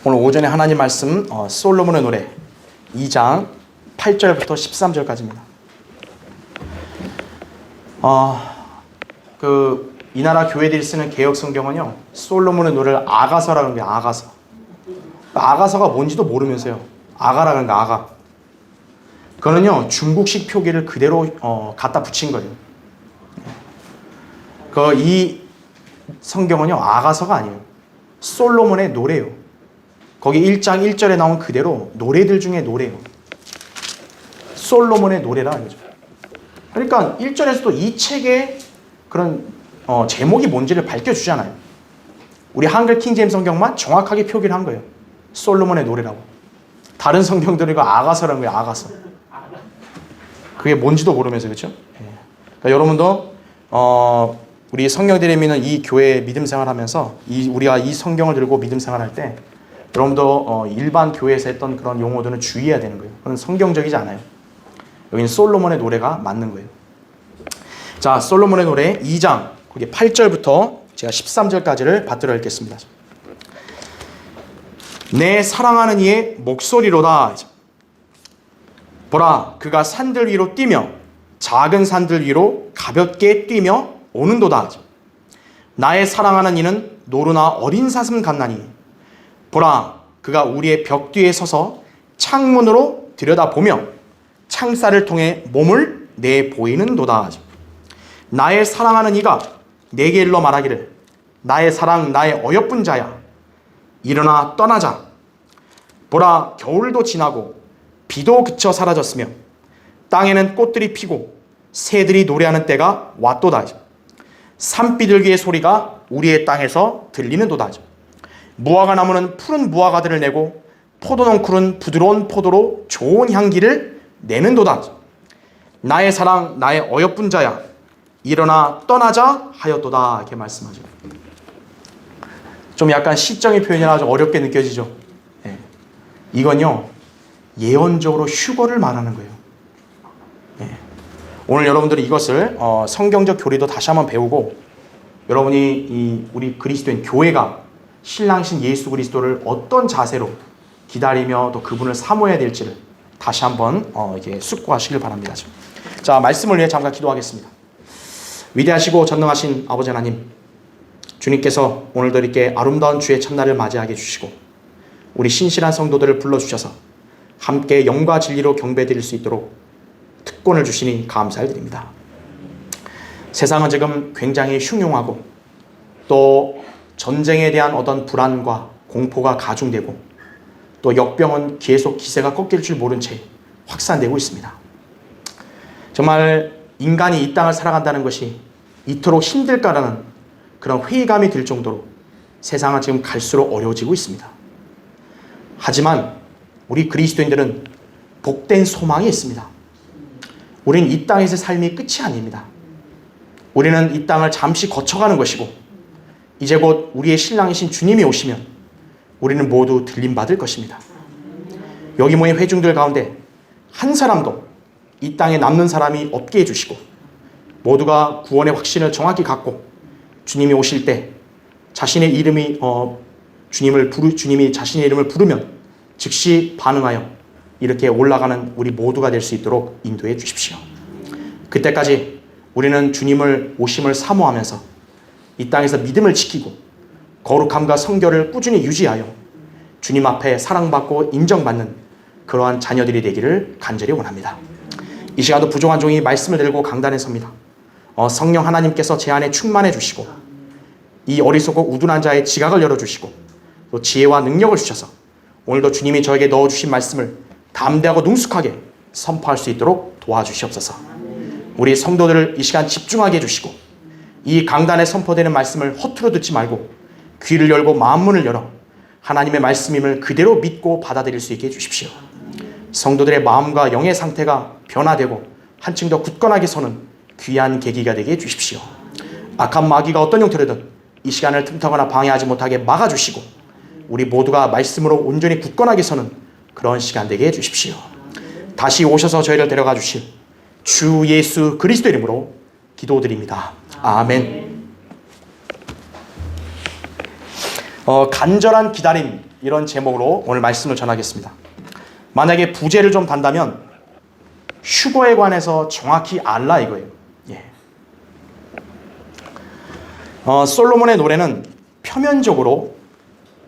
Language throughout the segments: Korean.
오늘 오전에 하나님 말씀 솔로몬의 노래 2장 8절부터 13절까지입니다. 이 나라 교회들이 쓰는 개역 성경은요, 솔로몬의 노래를 아가서라는 게 아가서. 아가서가 뭔지도 모르면서요, 아가라는 거 아가. 그거는요, 중국식 표기를 그대로 갖다 붙인 거예요. 이 성경은요, 아가서가 아니에요. 솔로몬의 노래예요. 거기 1장 1절에 나온 그대로 노래들 중에 노래예요. 솔로몬의 노래라 이거죠. 그러니까 1절에서도 이 책의 그런 제목이 뭔지를 밝혀주잖아요. 우리 한글 킹제임스 성경만 정확하게 표기를 한 거예요. 솔로몬의 노래라고. 다른 성경들은 이거 아가서라는 거예요. 아가서. 그게 뭔지도 모르면서, 그렇죠? 그러니까 여러분도 우리 성령들이 믿는 이 교회 믿음 생활하면서 우리가 이 성경을 들고 믿음 생활할 때 여러분도 일반 교회에서 했던 그런 용어들은 주의해야 되는 거예요. 그건 성경적이지 않아요. 여기는 솔로몬의 노래가 맞는 거예요. 자, 솔로몬의 노래 2장 거기 8절부터 제가 13절까지를 받들어 읽겠습니다. 내 사랑하는 이의 목소리로다. 보라, 그가 산들 위로 뛰며 작은 산들 위로 가볍게 뛰며 오는도다. 나의 사랑하는 이는 노루나 어린 사슴 같나니 보라, 그가 우리의 벽 뒤에 서서 창문으로 들여다보며 창살을 통해 몸을 내보이는도다. 나의 사랑하는 이가 내게 일러 말하기를 나의 사랑 나의 어여쁜 자야, 일어나 떠나자. 보라, 겨울도 지나고 비도 그쳐 사라졌으며 땅에는 꽃들이 피고 새들이 노래하는 때가 왔도다. 산비둘기의 소리가 우리의 땅에서 들리는도다. 무화과 나무는 푸른 무화과들을 내고 포도농쿨은 부드러운 포도로 좋은 향기를 내는도다. 나의 사랑 나의 어여쁜 자야, 일어나 떠나자 하였도다. 이렇게 말씀하죠. 좀 약간 시적인 표현이라 좀 어렵게 느껴지죠. 네. 이건요, 예언적으로 휴거를 말하는 거예요. 네. 오늘 여러분들이 이것을 성경적 교리도 다시 한번 배우고, 여러분이 우리 그리스도인 교회가 신랑신 예수 그리스도를 어떤 자세로 기다리며 또 그분을 사모해야 될지를 다시 한번 이게 숙고하시길 바랍니다. 자, 말씀을 위해 잠깐 기도하겠습니다. 위대하시고 전능하신 아버지 하나님, 주님께서 오늘도 이렇게 아름다운 주의 첫날을 맞이하게 해주시고 우리 신실한 성도들을 불러주셔서 함께 영과 진리로 경배드릴 수 있도록 특권을 주시니 감사드립니다. 세상은 지금 굉장히 흉흉하고 또 전쟁에 대한 어떤 불안과 공포가 가중되고 또 역병은 계속 기세가 꺾일 줄 모른 채 확산되고 있습니다. 정말 인간이 이 땅을 살아간다는 것이 이토록 힘들까라는 그런 회의감이 들 정도로 세상은 지금 갈수록 어려워지고 있습니다. 하지만 우리 그리스도인들은 복된 소망이 있습니다. 우리는 이 땅에서의 삶이 끝이 아닙니다. 우리는 이 땅을 잠시 거쳐가는 것이고 이제 곧 우리의 신랑이신 주님이 오시면 우리는 모두 들림받을 것입니다. 여기 모인 회중들 가운데 한 사람도 이 땅에 남는 사람이 없게 해주시고 모두가 구원의 확신을 정확히 갖고 주님이 오실 때 자신의 이름이 주님이 자신의 이름을 부르면 즉시 반응하여 이렇게 올라가는 우리 모두가 될 수 있도록 인도해 주십시오. 그때까지 우리는 주님을 오심을 사모하면서 이 땅에서 믿음을 지키고 거룩함과 성결을 꾸준히 유지하여 주님 앞에 사랑받고 인정받는 그러한 자녀들이 되기를 간절히 원합니다. 이 시간도 부족한 종이 말씀을 들고 강단에 섭니다. 성령 하나님께서 제 안에 충만해 주시고 이 어리석고 우둔한 자의 지각을 열어주시고 또 지혜와 능력을 주셔서 오늘도 주님이 저에게 넣어주신 말씀을 담대하고 능숙하게 선포할 수 있도록 도와주시옵소서. 우리 성도들을 이 시간 집중하게 해주시고 이 강단에 선포되는 말씀을 허투루 듣지 말고 귀를 열고 마음문을 열어 하나님의 말씀임을 그대로 믿고 받아들일 수 있게 해주십시오. 성도들의 마음과 영의 상태가 변화되고 한층 더 굳건하게 서는 귀한 계기가 되게 해주십시오. 악한 마귀가 어떤 형태로든 이 시간을 틈타거나 방해하지 못하게 막아주시고 우리 모두가 말씀으로 온전히 굳건하게 서는 그런 시간 되게 해주십시오. 다시 오셔서 저희를 데려가 주실 주 예수 그리스도 이름으로 기도드립니다. 아멘. 간절한 기다림 이런 제목으로 오늘 말씀을 전하겠습니다. 만약에 부제를 좀 단다면 휴거에 관해서 정확히 알라 이거예요. 예. 솔로몬의 노래는 표면적으로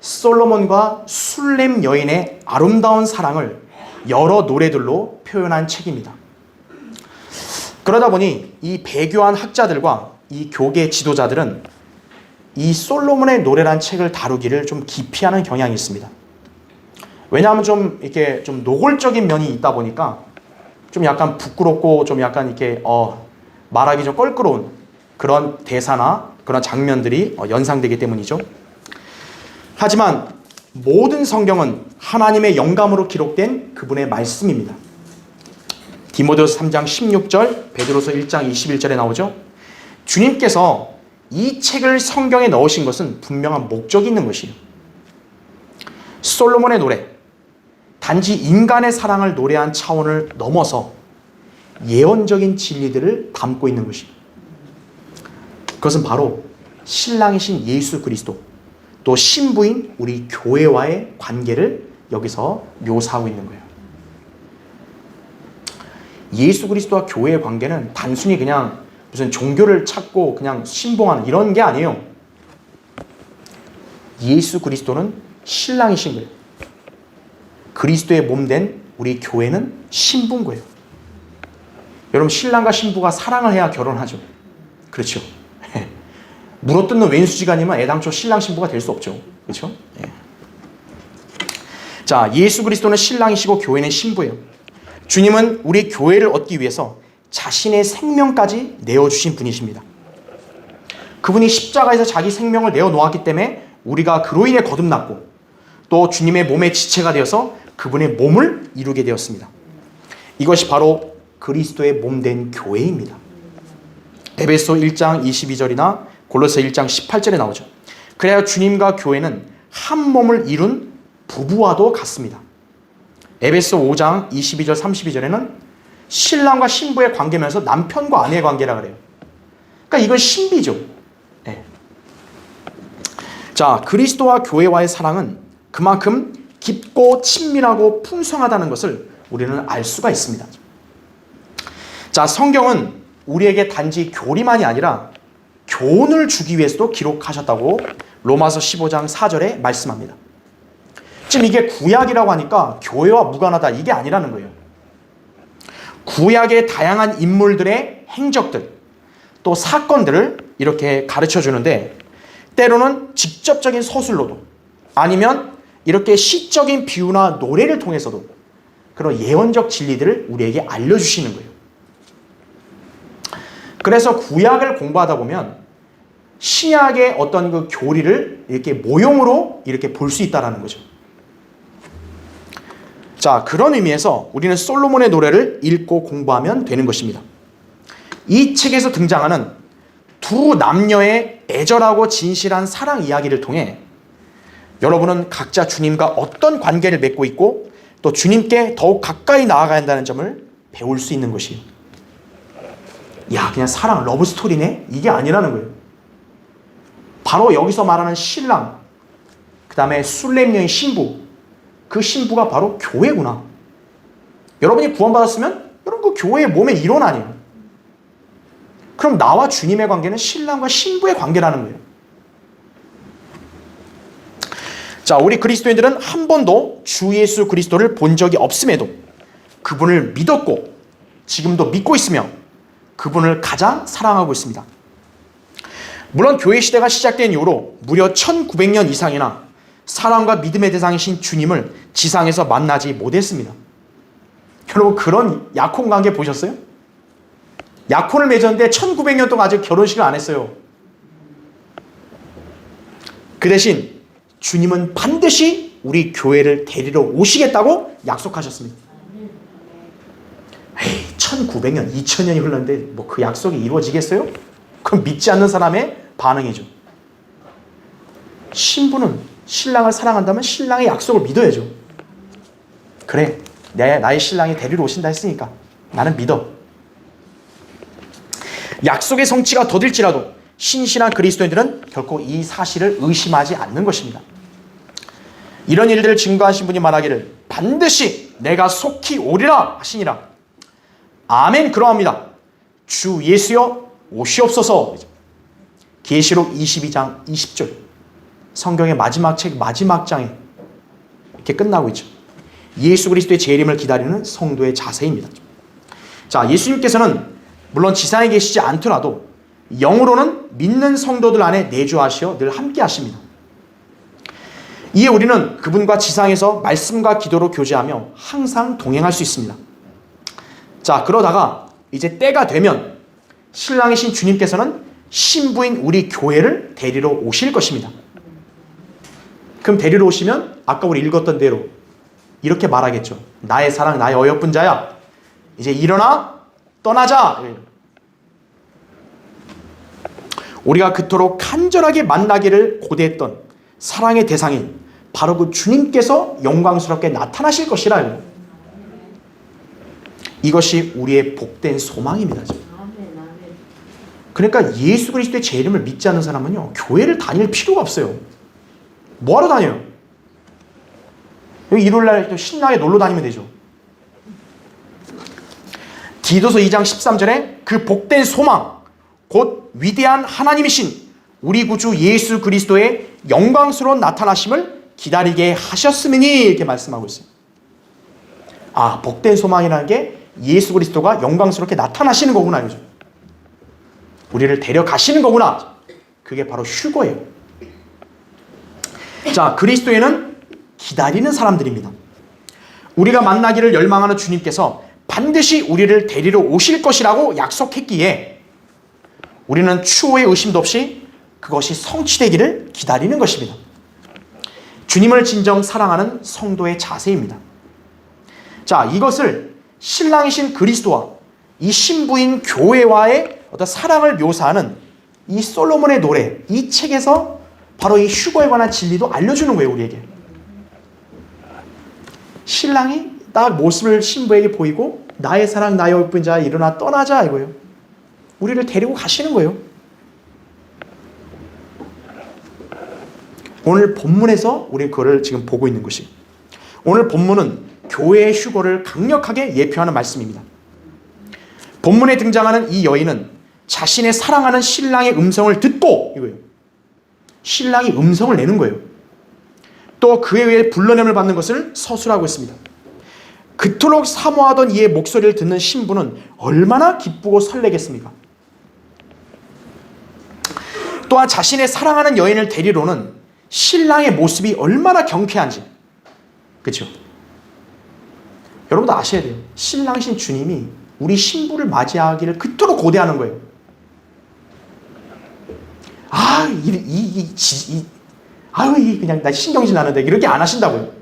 솔로몬과 술렘 여인의 아름다운 사랑을 여러 노래들로 표현한 책입니다. 그러다 보니 이 배교한 학자들과 이 교계 지도자들은 이 솔로몬의 노래란 책을 다루기를 좀 기피하는 경향이 있습니다. 왜냐하면 좀 이렇게 좀 노골적인 면이 있다 보니까 좀 약간 부끄럽고 좀 약간 이렇게 말하기 좀 껄끄러운 그런 대사나 그런 장면들이 연상되기 때문이죠. 하지만 모든 성경은 하나님의 영감으로 기록된 그분의 말씀입니다. 디모데후서 3장 16절, 베드로서 1장 21절에 나오죠. 주님께서 이 책을 성경에 넣으신 것은 분명한 목적이 있는 것이에요. 솔로몬의 노래, 단지 인간의 사랑을 노래한 차원을 넘어서 예언적인 진리들을 담고 있는 것입니다. 그것은 바로 신랑이신 예수 그리스도, 또 신부인 우리 교회와의 관계를 여기서 묘사하고 있는 거예요. 예수 그리스도와 교회의 관계는 단순히 그냥 무슨 종교를 찾고 그냥 신봉하는 이런 게 아니에요. 예수 그리스도는 신랑이신 거예요. 그리스도의 몸된 우리 교회는 신부인 거예요. 여러분, 신랑과 신부가 사랑을 해야 결혼하죠. 그렇죠. 물어뜯는 왼수지간이면 애당초 신랑 신부가 될 수 없죠. 그렇죠? 예. 자, 예수 그리스도는 신랑이시고 교회는 신부예요. 주님은 우리 교회를 얻기 위해서 자신의 생명까지 내어주신 분이십니다. 그분이 십자가에서 자기 생명을 내어놓았기 때문에 우리가 그로 인해 거듭났고 또 주님의 몸의 지체가 되어서 그분의 몸을 이루게 되었습니다. 이것이 바로 그리스도의 몸된 교회입니다. 에베소 1장 22절이나 골로새 1장 18절에 나오죠. 그래야 주님과 교회는 한 몸을 이룬 부부와도 같습니다. 에베소 5장 22절 32절에는 신랑과 신부의 관계면서 남편과 아내의 관계라 그래요. 그러니까 이건 신비죠. 네. 자, 그리스도와 교회와의 사랑은 그만큼 깊고 친밀하고 풍성하다는 것을 우리는 알 수가 있습니다. 자, 성경은 우리에게 단지 교리만이 아니라 교훈을 주기 위해서도 기록하셨다고 로마서 15장 4절에 말씀합니다. 지금 이게 구약이라고 하니까 교회와 무관하다 이게 아니라는 거예요. 구약의 다양한 인물들의 행적들 또 사건들을 이렇게 가르쳐 주는데 때로는 직접적인 서술로도 아니면 이렇게 시적인 비유나 노래를 통해서도 그런 예언적 진리들을 우리에게 알려주시는 거예요. 그래서 구약을 공부하다 보면 신약의 어떤 그 교리를 이렇게 모형으로 이렇게 볼 수 있다는 거죠. 자, 그런 의미에서 우리는 솔로몬의 노래를 읽고 공부하면 되는 것입니다. 이 책에서 등장하는 두 남녀의 애절하고 진실한 사랑 이야기를 통해 여러분은 각자 주님과 어떤 관계를 맺고 있고 또 주님께 더욱 가까이 나아가야 한다는 점을 배울 수 있는 것이에요. 야, 그냥 사랑 러브스토리네? 이게 아니라는 거예요. 바로 여기서 말하는 신랑, 그 다음에 술렘 여인 신부, 그 신부가 바로 교회구나. 여러분이 구원받았으면 여러분 그 교회의 몸의 일원 아니에요. 그럼 나와 주님의 관계는 신랑과 신부의 관계라는 거예요. 자, 우리 그리스도인들은 한 번도 주 예수 그리스도를 본 적이 없음에도 그분을 믿었고 지금도 믿고 있으며 그분을 가장 사랑하고 있습니다. 물론 교회 시대가 시작된 이후로 무려 1900년 이상이나 사랑과 믿음의 대상이신 주님을 지상에서 만나지 못했습니다. 여러분, 그런 약혼 관계 보셨어요? 약혼을 맺었는데 1900년 동안 아직 결혼식을 안 했어요. 그 대신 주님은 반드시 우리 교회를 데리러 오시겠다고 약속하셨습니다. 에이, 1900년, 2000년이 흘렀는데 뭐 그 약속이 이루어지겠어요? 그럼 믿지 않는 사람의 반응이죠. 신부는 신랑을 사랑한다면 신랑의 약속을 믿어야죠. 그래, 나의 신랑이 데리러 오신다 했으니까 나는 믿어. 약속의 성취가 더딜지라도 신실한 그리스도인들은 결코 이 사실을 의심하지 않는 것입니다. 이런 일들을 증거하신 분이 말하기를 반드시 내가 속히 오리라 하시니라. 아멘. 그러합니다. 주 예수여 오시옵소서. 계시록 22장 20절. 성경의 마지막 책 마지막 장에 이렇게 끝나고 있죠. 예수 그리스도의 재림을 기다리는 성도의 자세입니다. 자, 예수님께서는 물론 지상에 계시지 않더라도 영으로는 믿는 성도들 안에 내주하시어 늘 함께 하십니다. 이에 우리는 그분과 지상에서 말씀과 기도로 교제하며 항상 동행할 수 있습니다. 자, 그러다가 이제 때가 되면 신랑이신 주님께서는 신부인 우리 교회를 데리러 오실 것입니다. 그럼 데리러 오시면 아까 우리 읽었던 대로 이렇게 말하겠죠. 나의 사랑, 나의 어여쁜 자야, 이제 일어나 떠나자. 우리가 그토록 간절하게 만나기를 고대했던 사랑의 대상인 바로 그 주님께서 영광스럽게 나타나실 것이라. 이것이 우리의 복된 소망입니다. 그러니까 예수 그리스도의 재림을 믿지 않는 사람은요, 교회를 다닐 필요가 없어요. 뭐하러 다녀요? 여기 일요일날 또 신나게 놀러 다니면 되죠. 디도서 2장 13절에 그 복된 소망 곧 위대한 하나님이신 우리 구주 예수 그리스도의 영광스러운 나타나심을 기다리게 하셨음이니 이렇게 말씀하고 있어요. 아, 복된 소망이라는 게 예수 그리스도가 영광스럽게 나타나시는 거구나 이거죠. 우리를 데려가시는 거구나. 그게 바로 휴거예요. 자, 그리스도에는 기다리는 사람들입니다. 우리가 만나기를 열망하는 주님께서 반드시 우리를 데리러 오실 것이라고 약속했기에 우리는 추호의 의심도 없이 그것이 성취되기를 기다리는 것입니다. 주님을 진정 사랑하는 성도의 자세입니다. 자, 이것을 신랑이신 그리스도와 이 신부인 교회와의 어떤 사랑을 묘사하는 이 솔로몬의 노래, 이 책에서 바로 이 휴거에 관한 진리도 알려주는 거예요, 우리에게. 신랑이 딱 모습을 신부에게 보이고 나의 사랑, 나의 예쁜 자 일어나 떠나자 이거예요. 우리를 데리고 가시는 거예요. 오늘 본문에서 우리 그거를 지금 보고 있는 것이, 오늘 본문은 교회의 휴거를 강력하게 예표하는 말씀입니다. 본문에 등장하는 이 여인은 자신의 사랑하는 신랑의 음성을 듣고 이거예요. 신랑이 음성을 내는 거예요. 또 그에 의해 불러냄을 받는 것을 서술하고 있습니다. 그토록 사모하던 이의 목소리를 듣는 신부는 얼마나 기쁘고 설레겠습니까? 또한 자신의 사랑하는 여인을 데리러는 신랑의 모습이 얼마나 경쾌한지, 그렇죠? 여러분도 아셔야 돼요. 신랑이신 주님이 우리 신부를 맞이하기를 그토록 고대하는 거예요. 그냥 나 신경질 나는데 이렇게 안 하신다고요.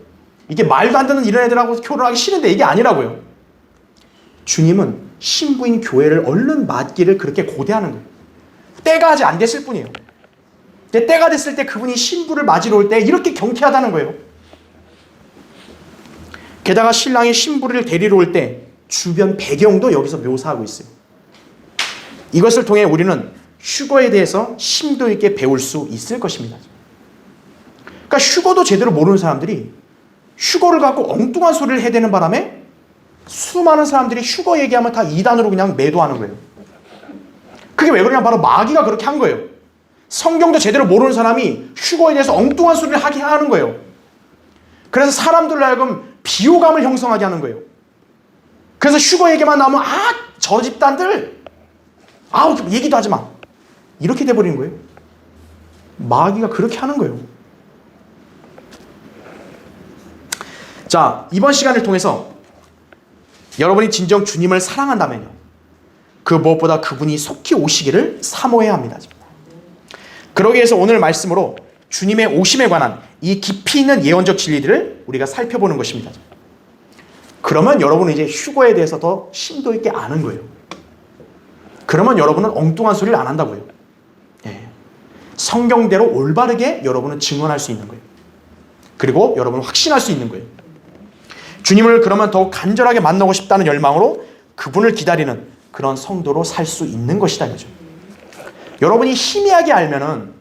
이게 말도 안 되는 이런 애들하고 결혼하기 싫은데 이게 아니라고요. 주님은 신부인 교회를 얼른 맞기를 그렇게 고대하는 거예요. 때가 아직 안 됐을 뿐이에요. 근데 때가 됐을 때 그분이 신부를 맞이러 올 때 이렇게 경쾌하다는 거예요. 게다가 신랑이 신부를 데리러 올 때 주변 배경도 여기서 묘사하고 있어요. 이것을 통해 우리는 휴거에 대해서 심도 있게 배울 수 있을 것입니다. 그러니까 휴거도 제대로 모르는 사람들이 휴거를 갖고 엉뚱한 소리를 해대는 바람에 수많은 사람들이 휴거 얘기하면 다 이단으로 그냥 매도하는 거예요. 그게 왜 그러냐? 바로 마귀가 그렇게 한 거예요. 성경도 제대로 모르는 사람이 휴거에 대해서 엉뚱한 소리를 하게 하는 거예요. 그래서 사람들로 하여금 비호감을 형성하게 하는 거예요. 그래서 휴거 얘기만 나오면 저 집단들 얘기도 하지 마, 이렇게 돼버리는 거예요. 마귀가 그렇게 하는 거예요. 자, 이번 시간을 통해서 여러분이 진정 주님을 사랑한다면요, 그 무엇보다 그분이 속히 오시기를 사모해야 합니다. 그러기 위해서 오늘 말씀으로 주님의 오심에 관한 이 깊이 있는 예언적 진리들을 우리가 살펴보는 것입니다. 그러면 여러분은 이제 휴거에 대해서 더 심도 있게 아는 거예요. 그러면 여러분은 엉뚱한 소리를 안 한다고요. 성경대로 올바르게 여러분은 증언할 수 있는 거예요. 그리고 여러분은 확신할 수 있는 거예요. 주님을 그러면 더욱 간절하게 만나고 싶다는 열망으로 그분을 기다리는 그런 성도로 살 수 있는 것이다 이거죠. 여러분이 희미하게 알면은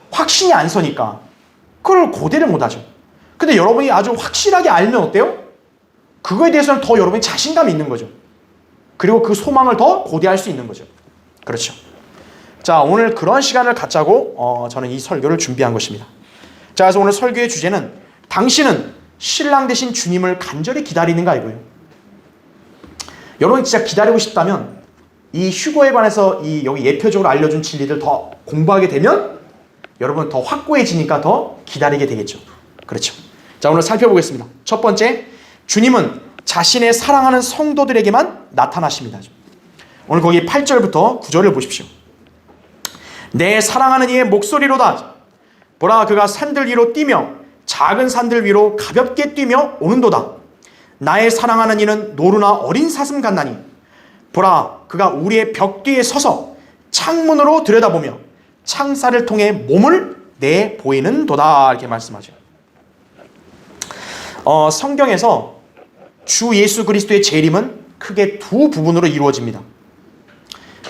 확신이 안 서니까 그걸 고대를 못하죠. 근데 여러분이 아주 확실하게 알면 어때요? 그거에 대해서는 더 여러분이 자신감이 있는 거죠. 그리고 그 소망을 더 고대할 수 있는 거죠. 그렇죠. 자, 오늘 그런 시간을 갖자고 저는 이 설교를 준비한 것입니다. 자, 그래서 오늘 설교의 주제는 당신은 신랑 되신 주님을 간절히 기다리는가 이거예요. 여러분이 진짜 기다리고 싶다면 이 휴거에 관해서 여기 예표적으로 알려준 진리들 더 공부하게 되면 여러분 더 확고해지니까 더 기다리게 되겠죠. 그렇죠. 자, 오늘 살펴보겠습니다. 첫 번째, 주님은 자신의 사랑하는 성도들에게만 나타나십니다. 오늘 거기 8절부터 9절을 보십시오. 내 사랑하는 이의 목소리로다. 보라, 그가 산들 위로 뛰며 작은 산들 위로 가볍게 뛰며 오는도다. 나의 사랑하는 이는 노루나 어린 사슴 같나니 보라, 그가 우리의 벽 뒤에 서서 창문으로 들여다보며 창살을 통해 몸을 내 보이는도다. 이렇게 말씀하죠. 성경에서 주 예수 그리스도의 재림은 크게 두 부분으로 이루어집니다.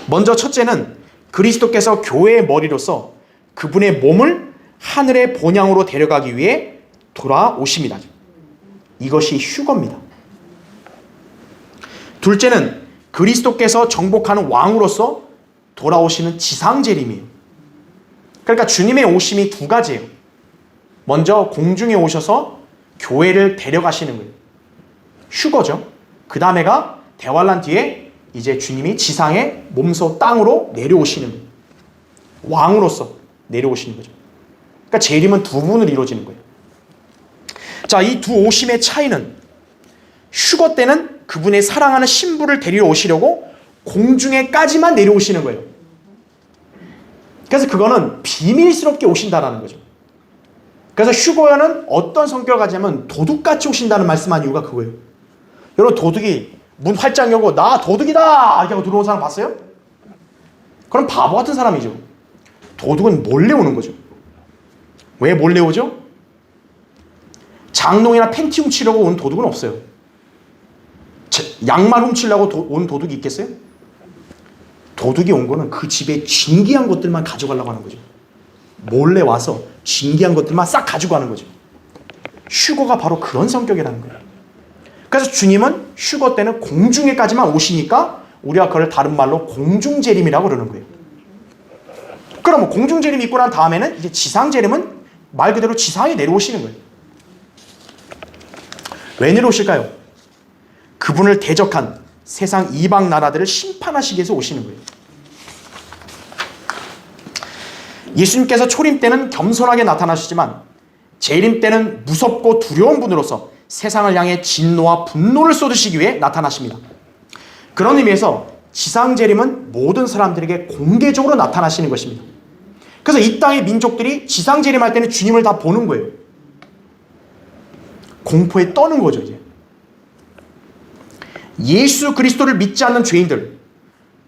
먼저 첫째는 그리스도께서 교회의 머리로서 그분의 몸을 하늘의 본향으로 데려가기 위해 돌아오십니다. 이것이 휴거입니다. 둘째는 그리스도께서 정복하는 왕으로서 돌아오시는 지상 재림이에요. 그러니까 주님의 오심이 두 가지예요. 먼저 공중에 오셔서 교회를 데려가시는 거예요. 휴거죠. 그 다음에가 대환란 뒤에 이제 주님이 지상의 몸소 땅으로 내려오시는 거예요. 왕으로서 내려오시는 거죠. 그러니까 재림은 두 부분으로 이루어지는 거예요. 자, 이 두 오심의 차이는 휴거 때는 그분의 사랑하는 신부를 데리러 오시려고 공중에까지만 내려오시는 거예요. 그래서 그거는 비밀스럽게 오신다라는 거죠. 그래서 휴거에는 어떤 성격을 가지냐면 도둑같이 오신다는 말씀한 이유가 그거예요. 여러분, 도둑이 문 활짝 열고 나 도둑이다 이렇게 하고 들어온 사람 봤어요? 그럼 바보 같은 사람이죠. 도둑은 몰래 오는 거죠. 왜 몰래 오죠? 장롱이나 팬티 훔치려고 온 도둑은 없어요. 양말 훔치려고 온 도둑이 있겠어요? 도둑이 온 거는 그 집에 진귀한 것들만 가져가려고 하는 거죠. 몰래 와서 진귀한 것들만 싹 가지고 가는 거죠. 휴거가 바로 그런 성격이라는 거예요. 그래서 주님은 휴거 때는 공중에까지만 오시니까 우리가 그걸 다른 말로 공중재림이라고 그러는 거예요. 그럼 공중재림이 있고 난 다음에는 이제 지상재림은 말 그대로 지상에 내려오시는 거예요. 왜 내려오실까요? 그분을 대적한 세상 이방 나라들을 심판하시기 위해서 오시는 거예요. 예수님께서 초림 때는 겸손하게 나타나시지만 재림 때는 무섭고 두려운 분으로서 세상을 향해 진노와 분노를 쏟으시기 위해 나타나십니다. 그런 의미에서 지상 재림은 모든 사람들에게 공개적으로 나타나시는 것입니다. 그래서 이 땅의 민족들이 지상 재림할 때는 주님을 다 보는 거예요. 공포에 떠는 거죠, 이제. 예수 그리스도를 믿지 않는 죄인들,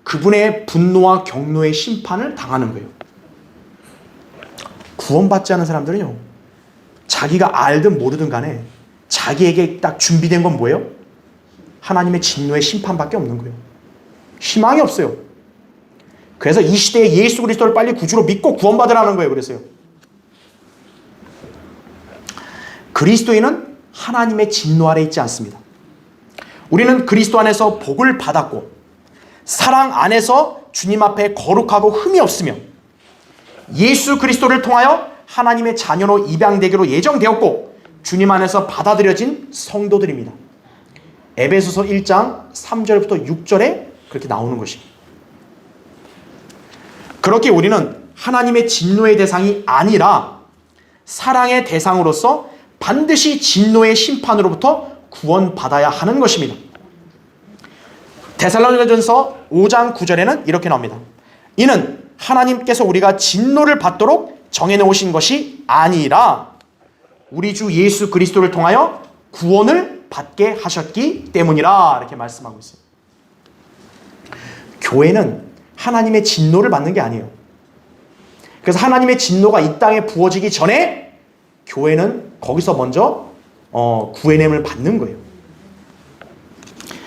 그분의 분노와 경노의 심판을 당하는 거예요. 구원받지 않은 사람들은요, 자기가 알든 모르든 간에 자기에게 딱 준비된 건 뭐예요? 하나님의 진노의 심판밖에 없는 거예요. 희망이 없어요. 그래서 이 시대에 예수 그리스도를 빨리 구주로 믿고 구원받으라는 거예요. 그래서요. 그리스도인은 하나님의 진노 아래 있지 않습니다. 우리는 그리스도 안에서 복을 받았고 사랑 안에서 주님 앞에 거룩하고 흠이 없으며 예수 그리스도를 통하여 하나님의 자녀로 입양되기로 예정되었고 주님 안에서 받아들여진 성도들입니다. 에베소서 1장 3절부터 6절에 그렇게 나오는 것입니다. 그렇게 우리는 하나님의 진노의 대상이 아니라 사랑의 대상으로서 반드시 진노의 심판으로부터 구원받아야 하는 것입니다. 데살로니가전서 5장 9절에는 이렇게 나옵니다. 이는 하나님께서 우리가 진노를 받도록 정해놓으신 것이 아니라 우리 주 예수 그리스도를 통하여 구원을 받게 하셨기 때문이라 이렇게 말씀하고 있어요. 교회는 하나님의 진노를 받는 게 아니에요. 그래서 하나님의 진노가 이 땅에 부어지기 전에 교회는 거기서 먼저 구원함을 받는 거예요.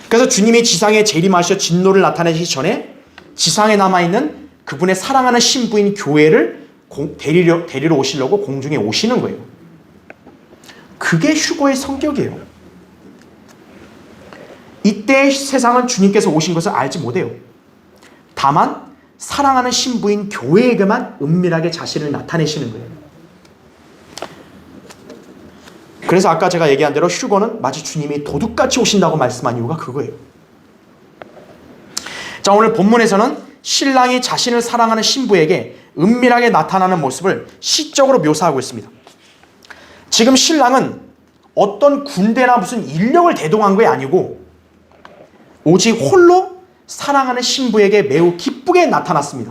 그래서 주님이 지상에 재림하셔 진노를 나타내시기 전에 지상에 남아있는 그분의 사랑하는 신부인 교회를 데리러 오시려고 공중에 오시는 거예요. 그게 휴거의 성격이에요. 이때 세상은 주님께서 오신 것을 알지 못해요. 다만 사랑하는 신부인 교회에게만 은밀하게 자신을 나타내시는 거예요. 그래서 아까 제가 얘기한 대로 휴거는 마치 주님이 도둑같이 오신다고 말씀한 이유가 그거예요. 자, 오늘 본문에서는 신랑이 자신을 사랑하는 신부에게 은밀하게 나타나는 모습을 시적으로 묘사하고 있습니다. 지금 신랑은 어떤 군대나 무슨 인력을 대동한 게 아니고 오직 홀로 사랑하는 신부에게 매우 기쁘게 나타났습니다.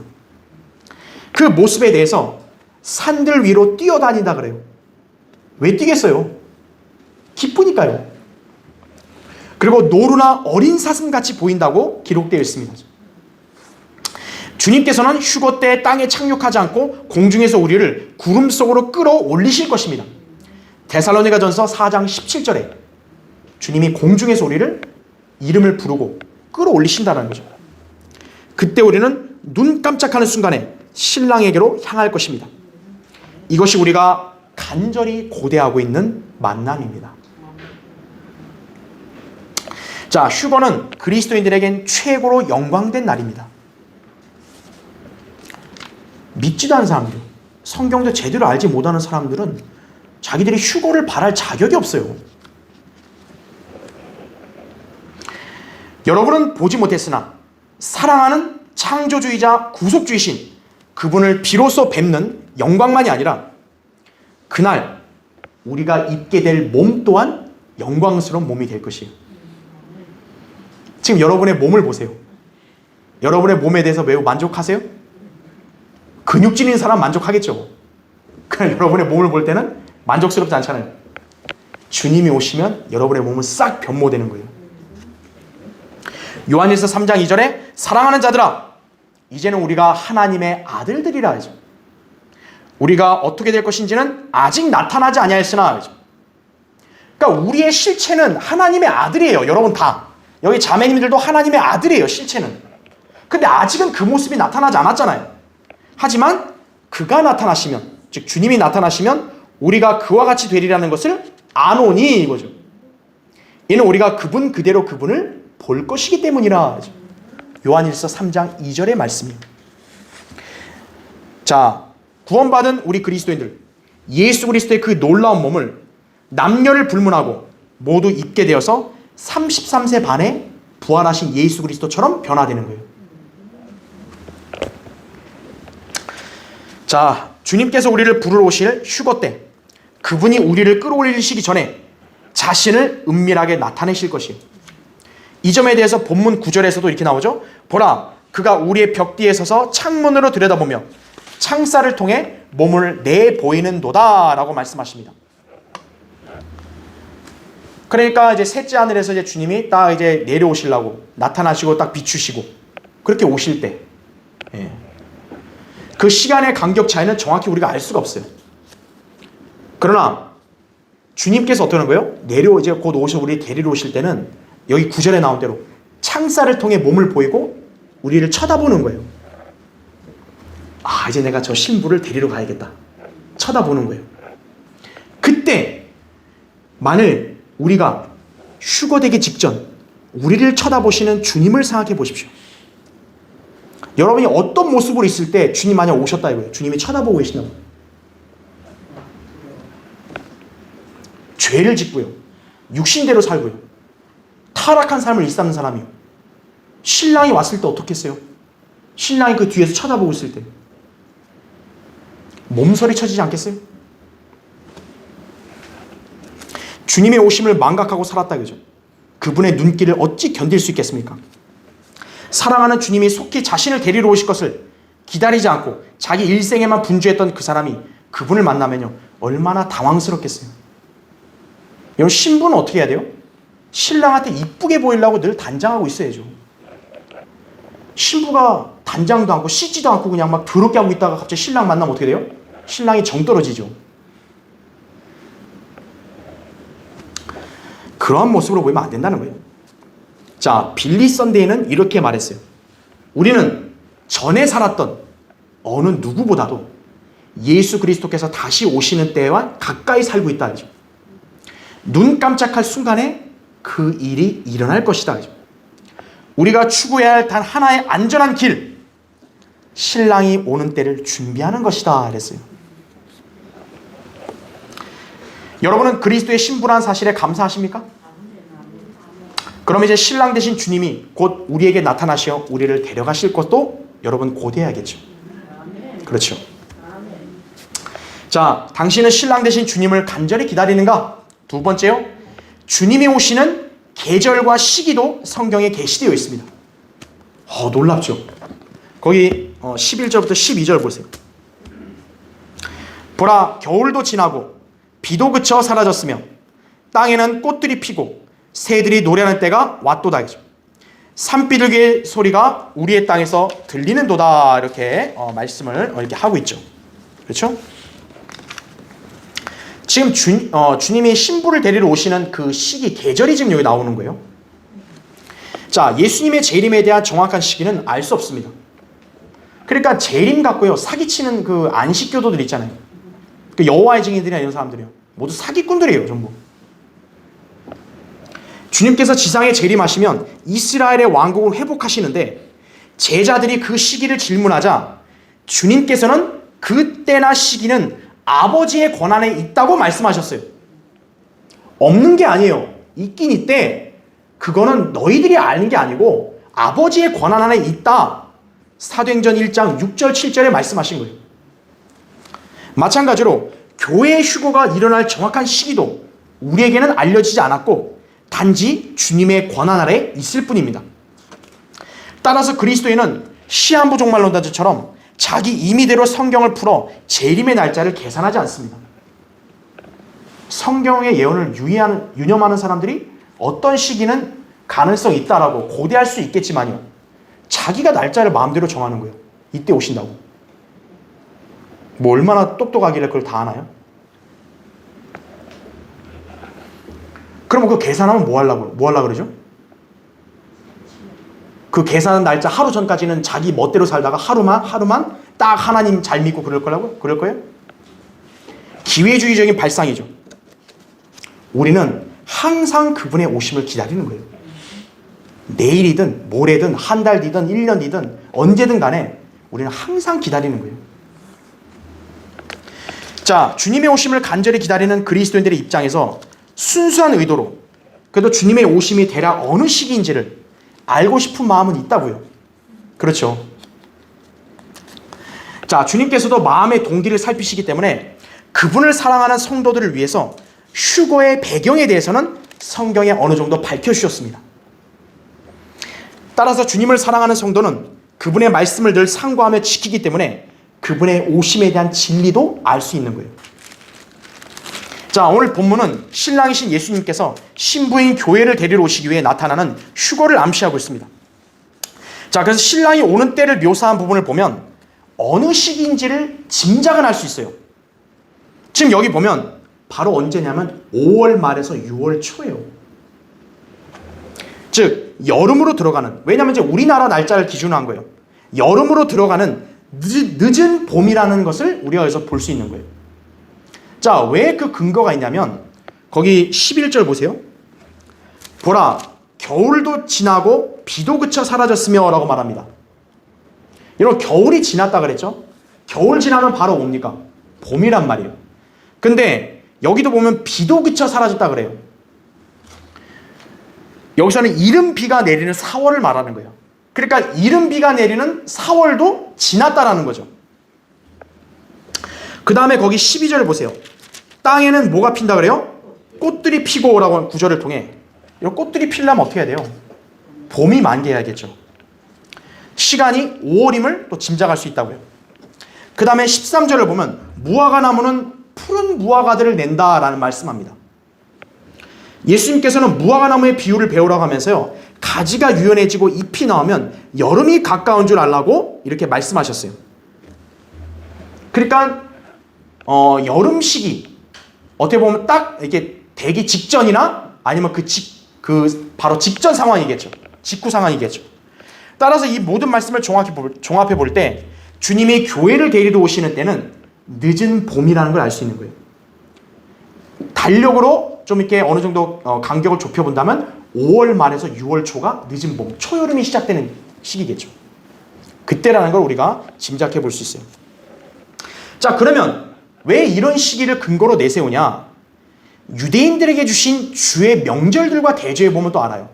그 모습에 대해서 산들 위로 뛰어다닌다 그래요. 왜 뛰겠어요? 기쁘니까요. 그리고 노루나 어린 사슴같이 보인다고 기록되어 있습니다. 주님께서는 휴거 때 땅에 착륙하지 않고 공중에서 우리를 구름 속으로 끌어올리실 것입니다. 데살로니가전서 4장 17절에 주님이 공중에서 우리를 이름을 부르고 끌어올리신다는 거죠. 그때 우리는 눈 깜짝하는 순간에 신랑에게로 향할 것입니다. 이것이 우리가 간절히 고대하고 있는 만남입니다. 자, 휴거는 그리스도인들에겐 최고로 영광된 날입니다. 믿지도 않은 사람들, 성경도 제대로 알지 못하는 사람들은 자기들이 휴거를 바랄 자격이 없어요. 여러분은 보지 못했으나 사랑하는 창조주이자 구속주이신 그분을 비로소 뵙는 영광만이 아니라 그날 우리가 입게 될 몸 또한 영광스러운 몸이 될 것이에요. 지금 여러분의 몸을 보세요. 여러분의 몸에 대해서 매우 만족하세요? 근육질인 사람 만족하겠죠. 그러나 여러분의 몸을 볼 때는 만족스럽지 않잖아요. 주님이 오시면 여러분의 몸은 싹 변모되는 거예요. 요한일서 3장 2절에 사랑하는 자들아 이제는 우리가 하나님의 아들들이라 하죠. 우리가 어떻게 될 것인지는 아직 나타나지 아니하였으나 하죠. 그러니까 우리의 실체는 하나님의 아들이에요. 여러분 다. 여기 자매님들도 하나님의 아들이에요. 실체는. 근데 아직은 그 모습이 나타나지 않았잖아요. 하지만 그가 나타나시면, 즉 주님이 나타나시면 우리가 그와 같이 되리라는 것을 아노니 이거죠. 이는 우리가 그분 그대로 그분을 볼 것이기 때문이라. 요한일서 3장 2절의 말씀입니다. 자, 구원받은 우리 그리스도인들, 예수 그리스도의 그 놀라운 몸을 남녀를 불문하고 모두 입게 되어서 33세 반에 부활하신 예수 그리스도처럼 변화되는 거예요. 자, 주님께서 우리를 부르러 오실 휴거 때 그분이 우리를 끌어올리시기 전에 자신을 은밀하게 나타내실 것이에요. 이 점에 대해서 본문 9절에서도 이렇게 나오죠. 보라, 그가 우리의 벽 뒤에 서서 창문으로 들여다보며 창살을 통해 몸을 내보이는도다 라고 말씀하십니다. 그러니까 이제 셋째 하늘에서 이제 주님이 딱 이제 내려오시려고 나타나시고 딱 비추시고 그렇게 오실 때, 그 시간의 간격 차이는 정확히 우리가 알 수가 없어요. 그러나 주님께서 어떻게 하는 거예요? 이제 곧 오셔 우리 데리러 오실 때는 여기 9절에 나온 대로 창살을 통해 몸을 보이고 우리를 쳐다보는 거예요. 아, 이제 내가 저 신부를 데리러 가야겠다. 쳐다보는 거예요. 그때 만일 우리가 휴거되기 직전 우리를 쳐다보시는 주님을 생각해 보십시오. 여러분이 어떤 모습으로 있을 때 주님 만약 오셨다 이거예요. 주님이 쳐다보고 계신다고. 죄를 짓고요. 육신대로 살고요. 타락한 삶을 일삼는 사람이요. 신랑이 왔을 때 어떻겠어요? 신랑이 그 뒤에서 쳐다보고 있을 때 몸서리 쳐지지 않겠어요? 주님의 오심을 망각하고 살았다 그죠? 그분의 눈길을 어찌 견딜 수 있겠습니까? 사랑하는 주님이 속히 자신을 데리러 오실 것을 기다리지 않고 자기 일생에만 분주했던 그 사람이 그분을 만나면요 얼마나 당황스럽겠어요. 여러분 신부는 어떻게 해야 돼요? 신랑한테 이쁘게 보이려고 늘 단장하고 있어야죠. 신부가 단장도 않고 씻지도 않고 그냥 막 더럽게 하고 있다가 갑자기 신랑 만나면 어떻게 돼요? 신랑이 정 떨어지죠. 그러한 모습으로 보이면 안 된다는 거예요. 자, 빌리 선데이는 이렇게 말했어요. 우리는 전에 살았던 어느 누구보다도 예수 그리스도께서 다시 오시는 때와 가까이 살고 있다. 눈 깜짝할 순간에 그 일이 일어날 것이다. 우리가 추구해야 할 단 하나의 안전한 길, 신랑이 오는 때를 준비하는 것이다 그랬어요. 여러분은 그리스도의 신부라는 사실에 감사하십니까? 그럼 이제 신랑 되신 주님이 곧 우리에게 나타나시어 우리를 데려가실 것도 여러분 고대해야겠죠. 그렇죠. 자, 당신은 신랑 되신 주님을 간절히 기다리는가? 두 번째요, 주님이 오시는 계절과 시기도 성경에 게시되어 있습니다. 놀랍죠. 거기 11절부터 12절 보세요. 보라, 겨울도 지나고 비도 그쳐 사라졌으며 땅에는 꽃들이 피고 새들이 노래하는 때가 왔도다. 산비둘기의 소리가 우리의 땅에서 들리는도다. 이렇게 말씀을 이렇게 하고 있죠. 그렇죠? 지금 주님이 신부를 데리러 오시는 그 시기, 계절이 지금 여기 나오는 거예요. 자, 예수님의 재림에 대한 정확한 시기는 알 수 없습니다. 그러니까 재림 갖고요, 사기치는 그 안식교도들 있잖아요. 그 여호와의 증인들이나 이런 사람들이요, 모두 사기꾼들이에요, 전부. 주님께서 지상에 재림하시면 이스라엘의 왕국을 회복하시는데, 제자들이 그 시기를 질문하자 주님께서는 그때나 시기는 아버지의 권한에 있다고 말씀하셨어요. 없는 게 아니에요. 있긴 있대. 그거는 너희들이 아는 게 아니고 아버지의 권한 안에 있다. 사도행전 1장 6절 7절에 말씀하신 거예요. 마찬가지로 교회의 휴거가 일어날 정확한 시기도 우리에게는 알려지지 않았고 단지 주님의 권한 아래 있을 뿐입니다. 따라서 그리스도인은 시한부 종말론자들처럼 자기 임의대로 성경을 풀어 재림의 날짜를 계산하지 않습니다. 성경의 예언을 유념하는 사람들이 어떤 시기는 가능성이 있다라고 고대할 수 있겠지만요, 자기가 날짜를 마음대로 정하는 거예요. 이때 오신다고. 뭐 얼마나 똑똑하길래 그걸 다 아나요? 그럼 그 계산하면 뭐 하려고 그러죠? 그 계산한 날짜 하루 전까지는 자기 멋대로 살다가 하루만 딱 하나님 잘 믿고 그럴 거예요? 기회주의적인 발상이죠. 우리는 항상 그분의 오심을 기다리는 거예요. 내일이든 모레든 한 달 뒤든 1년 뒤든 언제든 간에 우리는 항상 기다리는 거예요. 자, 주님의 오심을 간절히 기다리는 그리스도인들의 입장에서 순수한 의도로 그래도 주님의 오심이 대략 어느 시기인지를 알고 싶은 마음은 있다고요. 그렇죠. 자, 주님께서도 마음의 동기를 살피시기 때문에 그분을 사랑하는 성도들을 위해서 휴거의 배경에 대해서는 성경에 어느 정도 밝혀주셨습니다. 따라서 주님을 사랑하는 성도는 그분의 말씀을 늘 상고하며 지키기 때문에 그분의 오심에 대한 진리도 알 수 있는 거예요. 자, 오늘 본문은 신랑이신 예수님께서 신부인 교회를 데리러 오시기 위해 나타나는 휴거를 암시하고 있습니다. 자, 그래서 신랑이 오는 때를 묘사한 부분을 보면 어느 시기인지를 짐작은 할 수 있어요. 지금 여기 보면 바로 언제냐면 5월 말에서 6월 초예요. 즉 여름으로 들어가는, 왜냐하면 이제 우리나라 날짜를 기준으로 한 거예요. 여름으로 들어가는 늦은 봄이라는 것을 우리가 여기서 볼 수 있는 거예요. 자, 왜 그 근거가 있냐면 거기 11절 보세요. 보라, 겨울도 지나고 비도 그쳐 사라졌으며 라고 말합니다. 여러분, 겨울이 지났다 그랬죠? 겨울 지나면 바로 뭡니까? 봄이란 말이에요. 근데 여기도 보면 비도 그쳐 사라졌다 그래요. 여기서는 이른 비가 내리는 4월을 말하는 거예요. 그러니까 이른 비가 내리는 4월도 지났다라는 거죠. 그 다음에 거기 12절을 보세요. 땅에는 뭐가 핀다 그래요? 꽃들이 피고 라고 구절을 통해, 이 꽃들이 피려면 어떻게 해야 돼요? 봄이 만개해야겠죠. 시간이 5월임을 또 짐작할 수 있다고요. 그 다음에 13절을 보면 무화과 나무는 푸른 무화과들을 낸다라는 말씀합니다. 예수님께서는 무화과 나무의 비유를 배우라고 하면서요, 가지가 유연해지고 잎이 나오면 여름이 가까운 줄 알라고 이렇게 말씀하셨어요. 그러니까 여름 시기, 어떻게 보면 딱 이렇게 되기 직전이나 아니면 바로 직전 상황이겠죠. 직후 상황이겠죠. 따라서 이 모든 말씀을 종합해 볼 때 주님이 교회를 데리러 오시는 때는 늦은 봄이라는 걸 알 수 있는 거예요. 달력으로 좀 이렇게 어느 정도 간격을 좁혀본다면 5월 말에서 6월 초가 늦은 봄, 초여름이 시작되는 시기겠죠. 그때라는 걸 우리가 짐작해 볼 수 있어요. 자, 그러면 왜 이런 시기를 근거로 내세우냐? 유대인들에게 주신 주의 명절들과 대조해 보면 또 알아요.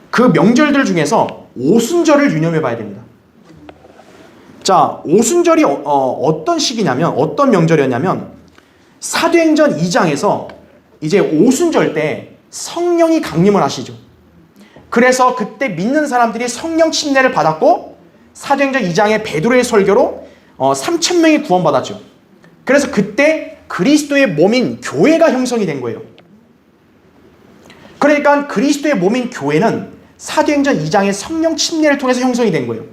그 명절들 중에서 오순절을 유념해 봐야 됩니다. 자, 오순절이 어떤 시기냐면, 어떤 명절이었냐면, 사도행전 2장에서 이제 오순절 때 성령이 강림을 하시죠. 그래서 그때 믿는 사람들이 성령 침례를 받았고, 사도행전 2장의 베드로의 설교로 3,000명이 구원받았죠. 그래서 그때 그리스도의 몸인 교회가 형성이 된 거예요. 그러니까 그리스도의 몸인 교회는 사도행전 2장의 성령 침례를 통해서 형성이 된 거예요.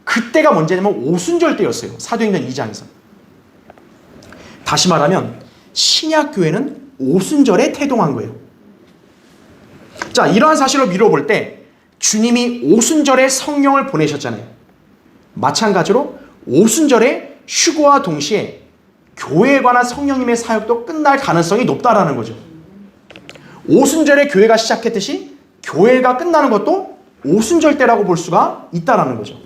그때가 언제냐면 오순절 때였어요. 사도행전 2장에서. 다시 말하면 신약교회는 오순절에 태동한 거예요. 자, 이러한 사실을 미뤄볼 때 주님이 오순절에 성령을 보내셨잖아요. 마찬가지로 오순절에 휴거와 동시에 교회에 관한 성령님의 사역도 끝날 가능성이 높다라는 거죠. 오순절에 교회가 시작했듯이 교회가 끝나는 것도 오순절 때라고 볼 수가 있다라는 거죠.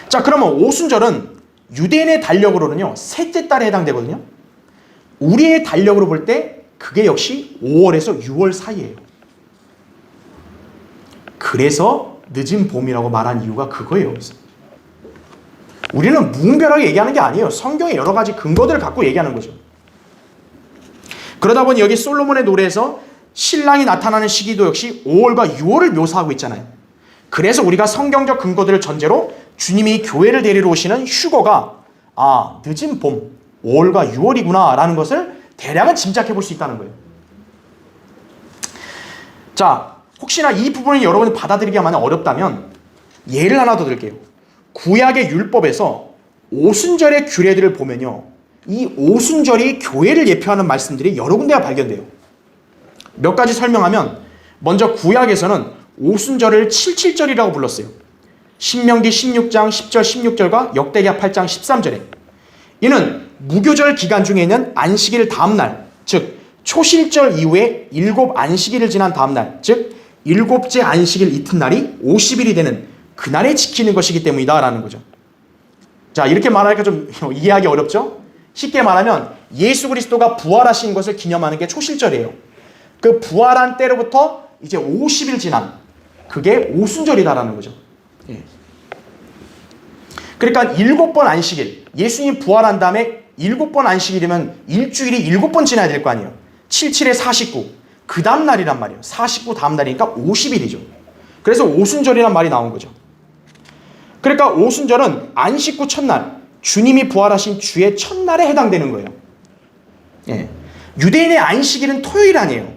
자, 그러면 오순절은 유대인의 달력으로는요, 셋째 달에 해당되거든요. 우리의 달력으로 볼 때 그게 역시 5월에서 6월 사이예요. 그래서 늦은 봄이라고 말한 이유가 그거예요. 우리는 무분별하게 얘기하는 게 아니에요. 성경의 여러 가지 근거들을 갖고 얘기하는 거죠. 그러다 보니 여기 솔로몬의 노래에서 신랑이 나타나는 시기도 역시 5월과 6월을 묘사하고 있잖아요. 그래서 우리가 성경적 근거들을 전제로 주님이 교회를 데리러 오시는 휴거가 늦은 봄, 5월과 6월이구나 라는 것을 대략은 짐작해 볼 수 있다는 거예요. 자, 혹시나 이 부분을 여러분이 받아들이기가 만약 어렵다면 예를 하나 더 들게요. 구약의 율법에서 오순절의 규례들을 보면요, 이 오순절이 교회를 예표하는 말씀들이 여러 군데가 발견돼요. 몇 가지 설명하면, 먼저 구약에서는 오순절을 77절이라고 불렀어요. 신명기 16장 10절 16절과 역대기하 8장 13절에 이는 무교절 기간 중에 있는 안식일 다음날, 즉 초실절 이후에 7 안식일을 지난 다음날, 즉 7째 안식일 이튿날이 50일이 되는 그날에 지키는 것이기 때문이다 라는 거죠. 자, 이렇게 말하니까 좀 이해하기 어렵죠? 쉽게 말하면 예수 그리스도가 부활하신 것을 기념하는 게 초실절이에요. 그 부활한 때로부터 이제 50일 지난 그게 오순절이다라는 거죠. 예. 그러니까 7번 안식일, 예수님 부활한 다음에 7번 안식일이면 일주일이 7번 지나야 될 거 아니에요. 77에 49, 그 다음 날이란 말이에요. 49 다음 날이니까 50일이죠. 그래서 오순절이란 말이 나온 거죠. 그러니까 오순절은 안식 후 첫날, 주님이 부활하신 주의 첫날에 해당되는 거예요. 예. 유대인의 안식일은 토요일 아니에요.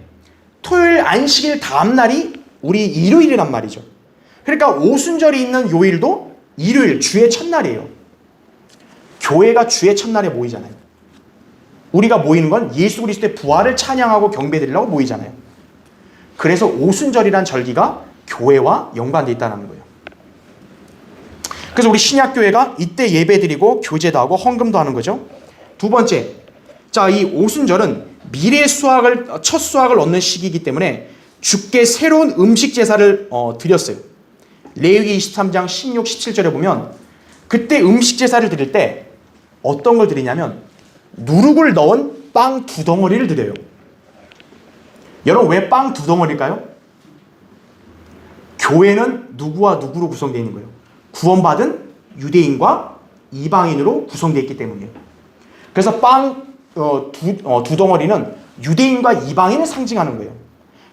토요일 안식일 다음 날이 우리 일요일이란 말이죠. 그러니까 오순절이 있는 요일도 일요일, 주의 첫날이에요. 교회가 주의 첫날에 모이잖아요. 우리가 모이는 건 예수 그리스도의 부활을 찬양하고 경배드리려고 모이잖아요. 그래서 오순절이란 절기가 교회와 연관되어 있다는 거예요. 그래서 우리 신약교회가 이때 예배드리고 교제도 하고 헌금도 하는 거죠. 두 번째, 자, 이 오순절은 미래 수확을, 첫 수확을 얻는 시기이기 때문에 주께 새로운 음식 제사를 드렸어요. 레위기 23장 16, 17절에 보면 그때 음식 제사를 드릴 때 어떤 걸 드리냐면 누룩을 넣은 빵 2덩어리를 드려요. 여러분, 왜 빵 2덩어리일까요? 교회는 누구와 누구로 구성되어 있는 거예요? 구원받은 유대인과 이방인으로 구성되어 있기 때문이에요. 그래서 빵 두 덩어리는 유대인과 이방인을 상징하는 거예요.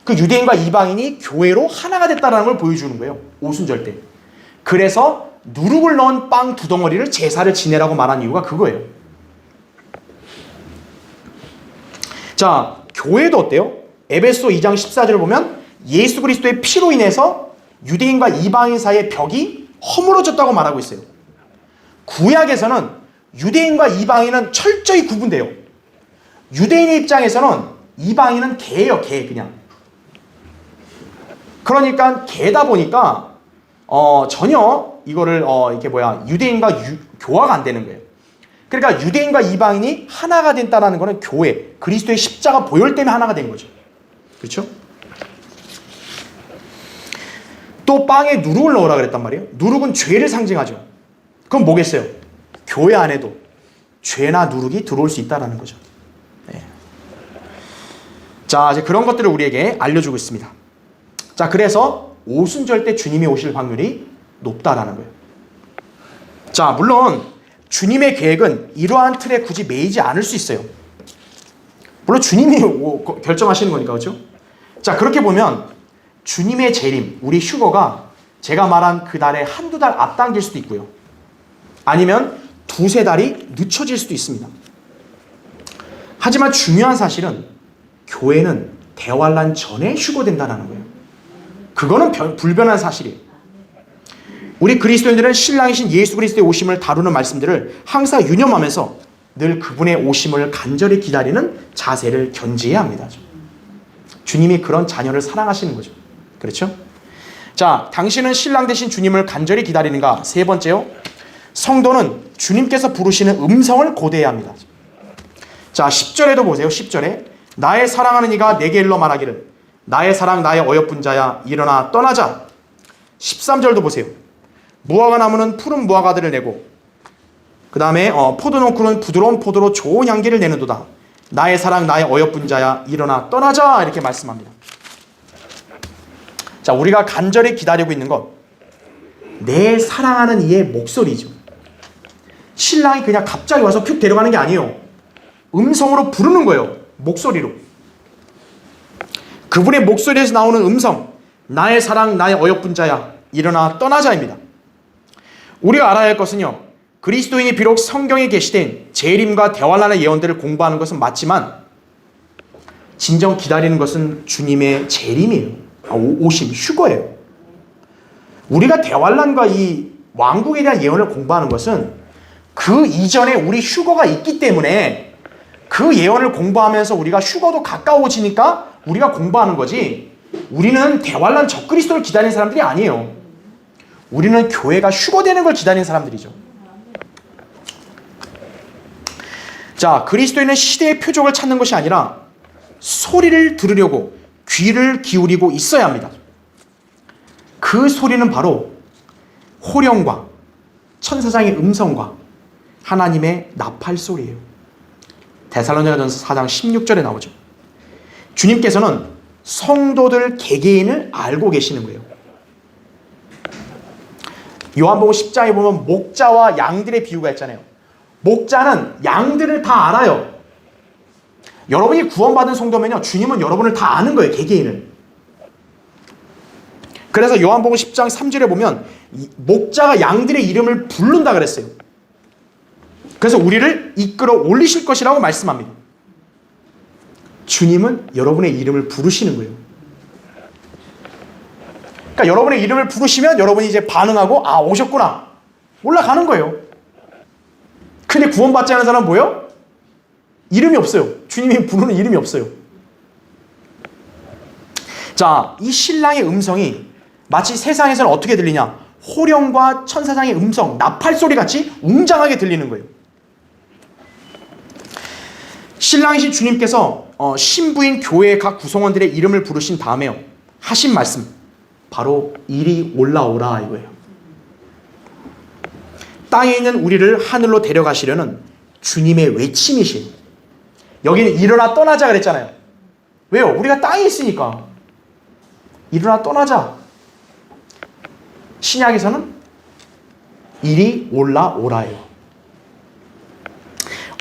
그 유대인과 이방인이 교회로 하나가 됐다는 걸 보여주는 거예요. 오순절 때. 그래서 누룩을 넣은 빵 2덩어리를 제사를 지내라고 말한 이유가 그거예요. 자, 교회도 어때요? 에베소 2장 14절을 보면 예수 그리스도의 피로 인해서 유대인과 이방인 사이의 벽이 허물어졌다고 말하고 있어요. 구약에서는 유대인과 이방인은 철저히 구분돼요. 유대인의 입장에서는 이방인은 개예요, 개 그냥. 그러니까 개다 보니까 전혀 이거를 유대인과 교화가 안 되는 거예요. 그러니까 유대인과 이방인이 하나가 된다는 것은 교회, 그리스도의 십자가 보혈 때문에 하나가 된 거죠. 그렇죠? 또 빵에 누룩을 넣으라 그랬단 말이에요. 누룩은 죄를 상징하죠. 그럼 뭐겠어요? 교회 안에도 죄나 누룩이 들어올 수 있다는 거죠. 네. 자, 이제 그런 것들을 우리에게 알려주고 있습니다. 자, 그래서 오순절 때 주님이 오실 확률이 높다라는 거예요. 자, 물론 주님의 계획은 이러한 틀에 굳이 매이지 않을 수 있어요. 물론 주님이 결정하시는 거니까, 그렇죠? 자, 그렇게 보면 주님의 재림, 우리 휴거가 제가 말한 그 달에 한두 달 앞당길 수도 있고요. 아니면 두세 달이 늦춰질 수도 있습니다. 하지만 중요한 사실은 교회는 대환란 전에 휴거된다는 거예요. 그거는 불변한 사실이에요. 우리 그리스도인들은 신랑이신 예수 그리스도의 오심을 다루는 말씀들을 항상 유념하면서 늘 그분의 오심을 간절히 기다리는 자세를 견지해야 합니다. 주님이 그런 자녀를 사랑하시는 거죠. 그렇죠? 자, 당신은 신랑 되신 주님을 간절히 기다리는가? 세 번째요. 성도는 주님께서 부르시는 음성을 고대해야 합니다. 자, 10절에도 보세요. 10절에 나의 사랑하는 이가 내게 일러 말하기를 나의 사랑 나의 어여쁜 자야 일어나 떠나자. 13절도 보세요. 무화과 나무는 푸른 무화과들을 내고 그 다음에 포도농쿨은 부드러운 포도로 좋은 향기를 내는도다. 나의 사랑 나의 어여쁜 자야 일어나 떠나자 이렇게 말씀합니다. 자, 우리가 간절히 기다리고 있는 것 내 사랑하는 이의 목소리죠. 신랑이 그냥 갑자기 와서 픽 데려가는 게 아니에요. 음성으로 부르는 거예요. 목소리로. 그분의 목소리에서 나오는 음성 나의 사랑 나의 어여쁜 자야 일어나 떠나자입니다. 우리가 알아야 할 것은요. 그리스도인이 비록 성경에 게시된 재림과 대환란의 예언들을 공부하는 것은 맞지만 진정 기다리는 것은 주님의 재림이에요. 오심, 휴거예요. 우리가 대환란과 이 왕국에 대한 예언을 공부하는 것은 그 이전에 우리 휴거가 있기 때문에 그 예언을 공부하면서 우리가 휴거도 가까워지니까 우리가 공부하는 거지 우리는 대환란 적그리스도를 기다리는 사람들이 아니에요. 우리는 교회가 휴거되는 걸 기다리는 사람들이죠. 자, 그리스도인은 시대의 표적을 찾는 것이 아니라 소리를 들으려고 귀를 기울이고 있어야 합니다. 그 소리는 바로 호령과 천사장의 음성과 하나님의 나팔 소리예요. 데살로니가전서 4장 16절에 나오죠. 주님께서는 성도들 개개인을 알고 계시는 거예요. 요한복음 10장에 보면 목자와 양들의 비유가 있잖아요. 목자는 양들을 다 알아요. 여러분이 구원받은 성도면요, 주님은 여러분을 다 아는 거예요, 개개인을. 그래서 요한복음 10장 3절에 보면 목자가 양들의 이름을 부른다 그랬어요. 그래서 우리를 이끌어 올리실 것이라고 말씀합니다. 주님은 여러분의 이름을 부르시는 거예요. 그러니까 여러분의 이름을 부르시면 여러분이 이제 반응하고 아, 오셨구나. 올라가는 거예요. 근데 구원받지 않은 사람은 뭐예요? 이름이 없어요. 주님이 부르는 이름이 없어요. 자, 이 신랑의 음성이 마치 세상에서는 어떻게 들리냐? 호령과 천사장의 음성, 나팔 소리 같이 웅장하게 들리는 거예요. 신랑이신 주님께서 신부인 교회의 각 구성원들의 이름을 부르신 다음에요. 하신 말씀, 바로 이리 올라오라 이거예요. 땅에 있는 우리를 하늘로 데려가시려는 주님의 외침이신. 여기는 일어나 떠나자 그랬잖아요. 왜요? 우리가 땅에 있으니까. 일어나 떠나자. 신약에서는 이리 올라오라예요.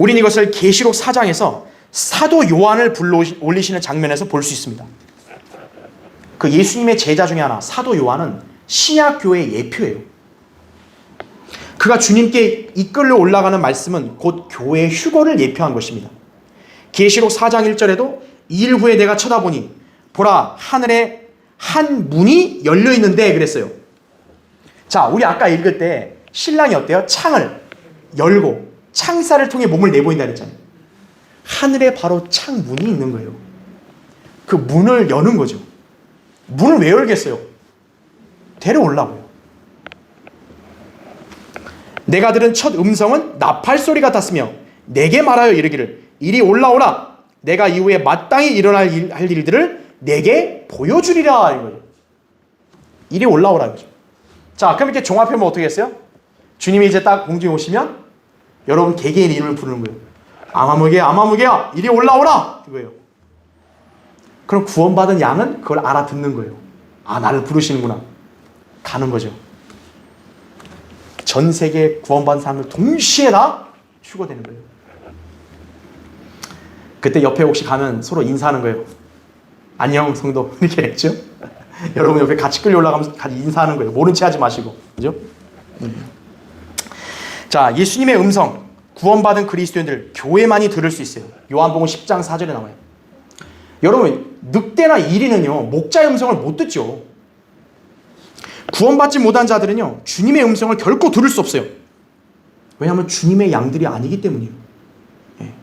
우린 이것을 계시록 4장에서 사도 요한을 불러 올리시는 장면에서 볼 수 있습니다. 그 예수님의 제자 중에 하나 사도 요한은 신약교회의 예표예요. 그가 주님께 이끌려 올라가는 말씀은 곧 교회의 휴거를 예표한 것입니다. 계시록 4장 1절에도 2일 후에 내가 쳐다보니 보라 하늘에 한 문이 열려 있는데 그랬어요. 자, 우리 아까 읽을 때 신랑이 어때요? 창을 열고 창살을 통해 몸을 내보인다 그랬잖아요. 하늘에 바로 창문이 있는 거예요. 그 문을 여는 거죠. 문을 왜 열겠어요? 데려오려고요. 내가 들은 첫 음성은 나팔 소리 같았으며 내게 말하여 이르기를 이리 올라오라. 내가 이후에 마땅히 일어날 할 일들을 내게 보여주리라. 이거예요. 이리 올라오라. 이거죠. 자, 그럼 이렇게 종합해보면 어떻게 했어요? 주님이 이제 딱 공중에 오시면 여러분 개개인 이름을 부르는 거예요. 아마무게야, 아마무게야, 이리 올라오라. 이거예요. 그럼 구원받은 양은 그걸 알아듣는 거예요. 아, 나를 부르시는구나. 가는 거죠. 전 세계 구원받은 사람들 동시에 다 휴거되는 거예요. 그때 옆에 혹시 가면 서로 인사하는 거예요. 안녕 성도 이렇게 했죠. 여러분 옆에 같이 끌려 올라가면서 같이 인사하는 거예요. 모른 체 하지 마시고, 그죠? 자, 예수님의 음성, 구원받은 그리스도인들 교회만이 들을 수 있어요. 요한복음 10장 4절에 나와요. 여러분 늑대나 이리는요 목자의 음성을 못 듣죠. 구원받지 못한 자들은요 주님의 음성을 결코 들을 수 없어요. 왜냐하면 주님의 양들이 아니기 때문이에요. 예.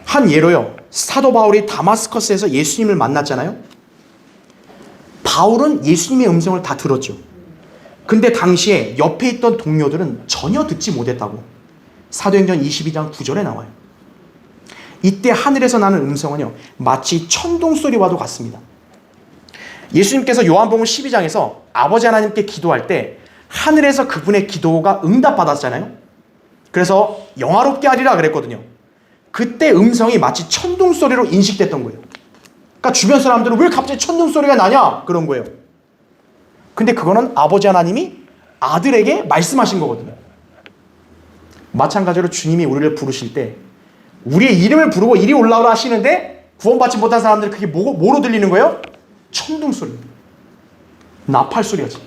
한 예로요, 사도 바울이 다마스커스에서 예수님을 만났잖아요. 바울은 예수님의 음성을 다 들었죠. 근데 당시에 옆에 있던 동료들은 전혀 듣지 못했다고 사도행전 22장 9절에 나와요. 이때 하늘에서 나는 음성은요 마치 천둥 소리와도 같습니다. 예수님께서 요한복음 12장에서 아버지 하나님께 기도할 때 하늘에서 그분의 기도가 응답받았잖아요. 그래서 영화롭게 하리라 그랬거든요. 그때 음성이 마치 천둥 소리로 인식됐던 거예요. 그러니까 주변 사람들은 왜 갑자기 천둥 소리가 나냐 그런 거예요. 근데 그거는 아버지 하나님이 아들에게 말씀하신 거거든요. 마찬가지로 주님이 우리를 부르실 때 우리의 이름을 부르고 이리 올라오라 하시는데 구원받지 못한 사람들은 그게 뭐로 들리는 거예요? 천둥 소리, 나팔 소리가지.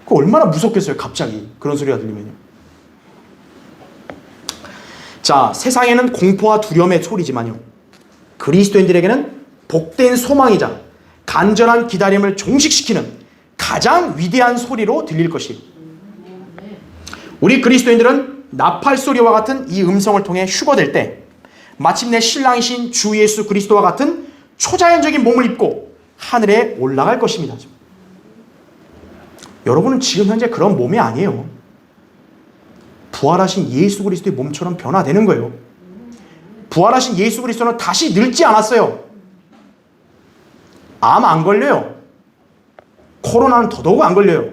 그 얼마나 무섭겠어요. 갑자기 그런 소리가 들리면요. 자, 세상에는 공포와 두려움의 소리지만요 그리스도인들에게는 복된 소망이자 간절한 기다림을 종식시키는 가장 위대한 소리로 들릴 것이에요. 우리 그리스도인들은 나팔 소리와 같은 이 음성을 통해 휴거될 때 마침내 신랑이신 주 예수 그리스도와 같은 초자연적인 몸을 입고 하늘에 올라갈 것입니다. 여러분은 지금 현재 그런 몸이 아니에요. 부활하신 예수 그리스도의 몸처럼 변화되는 거예요. 부활하신 예수 그리스도는 다시 늙지 않았어요. 암 안 걸려요. 코로나는 더더욱 안 걸려요.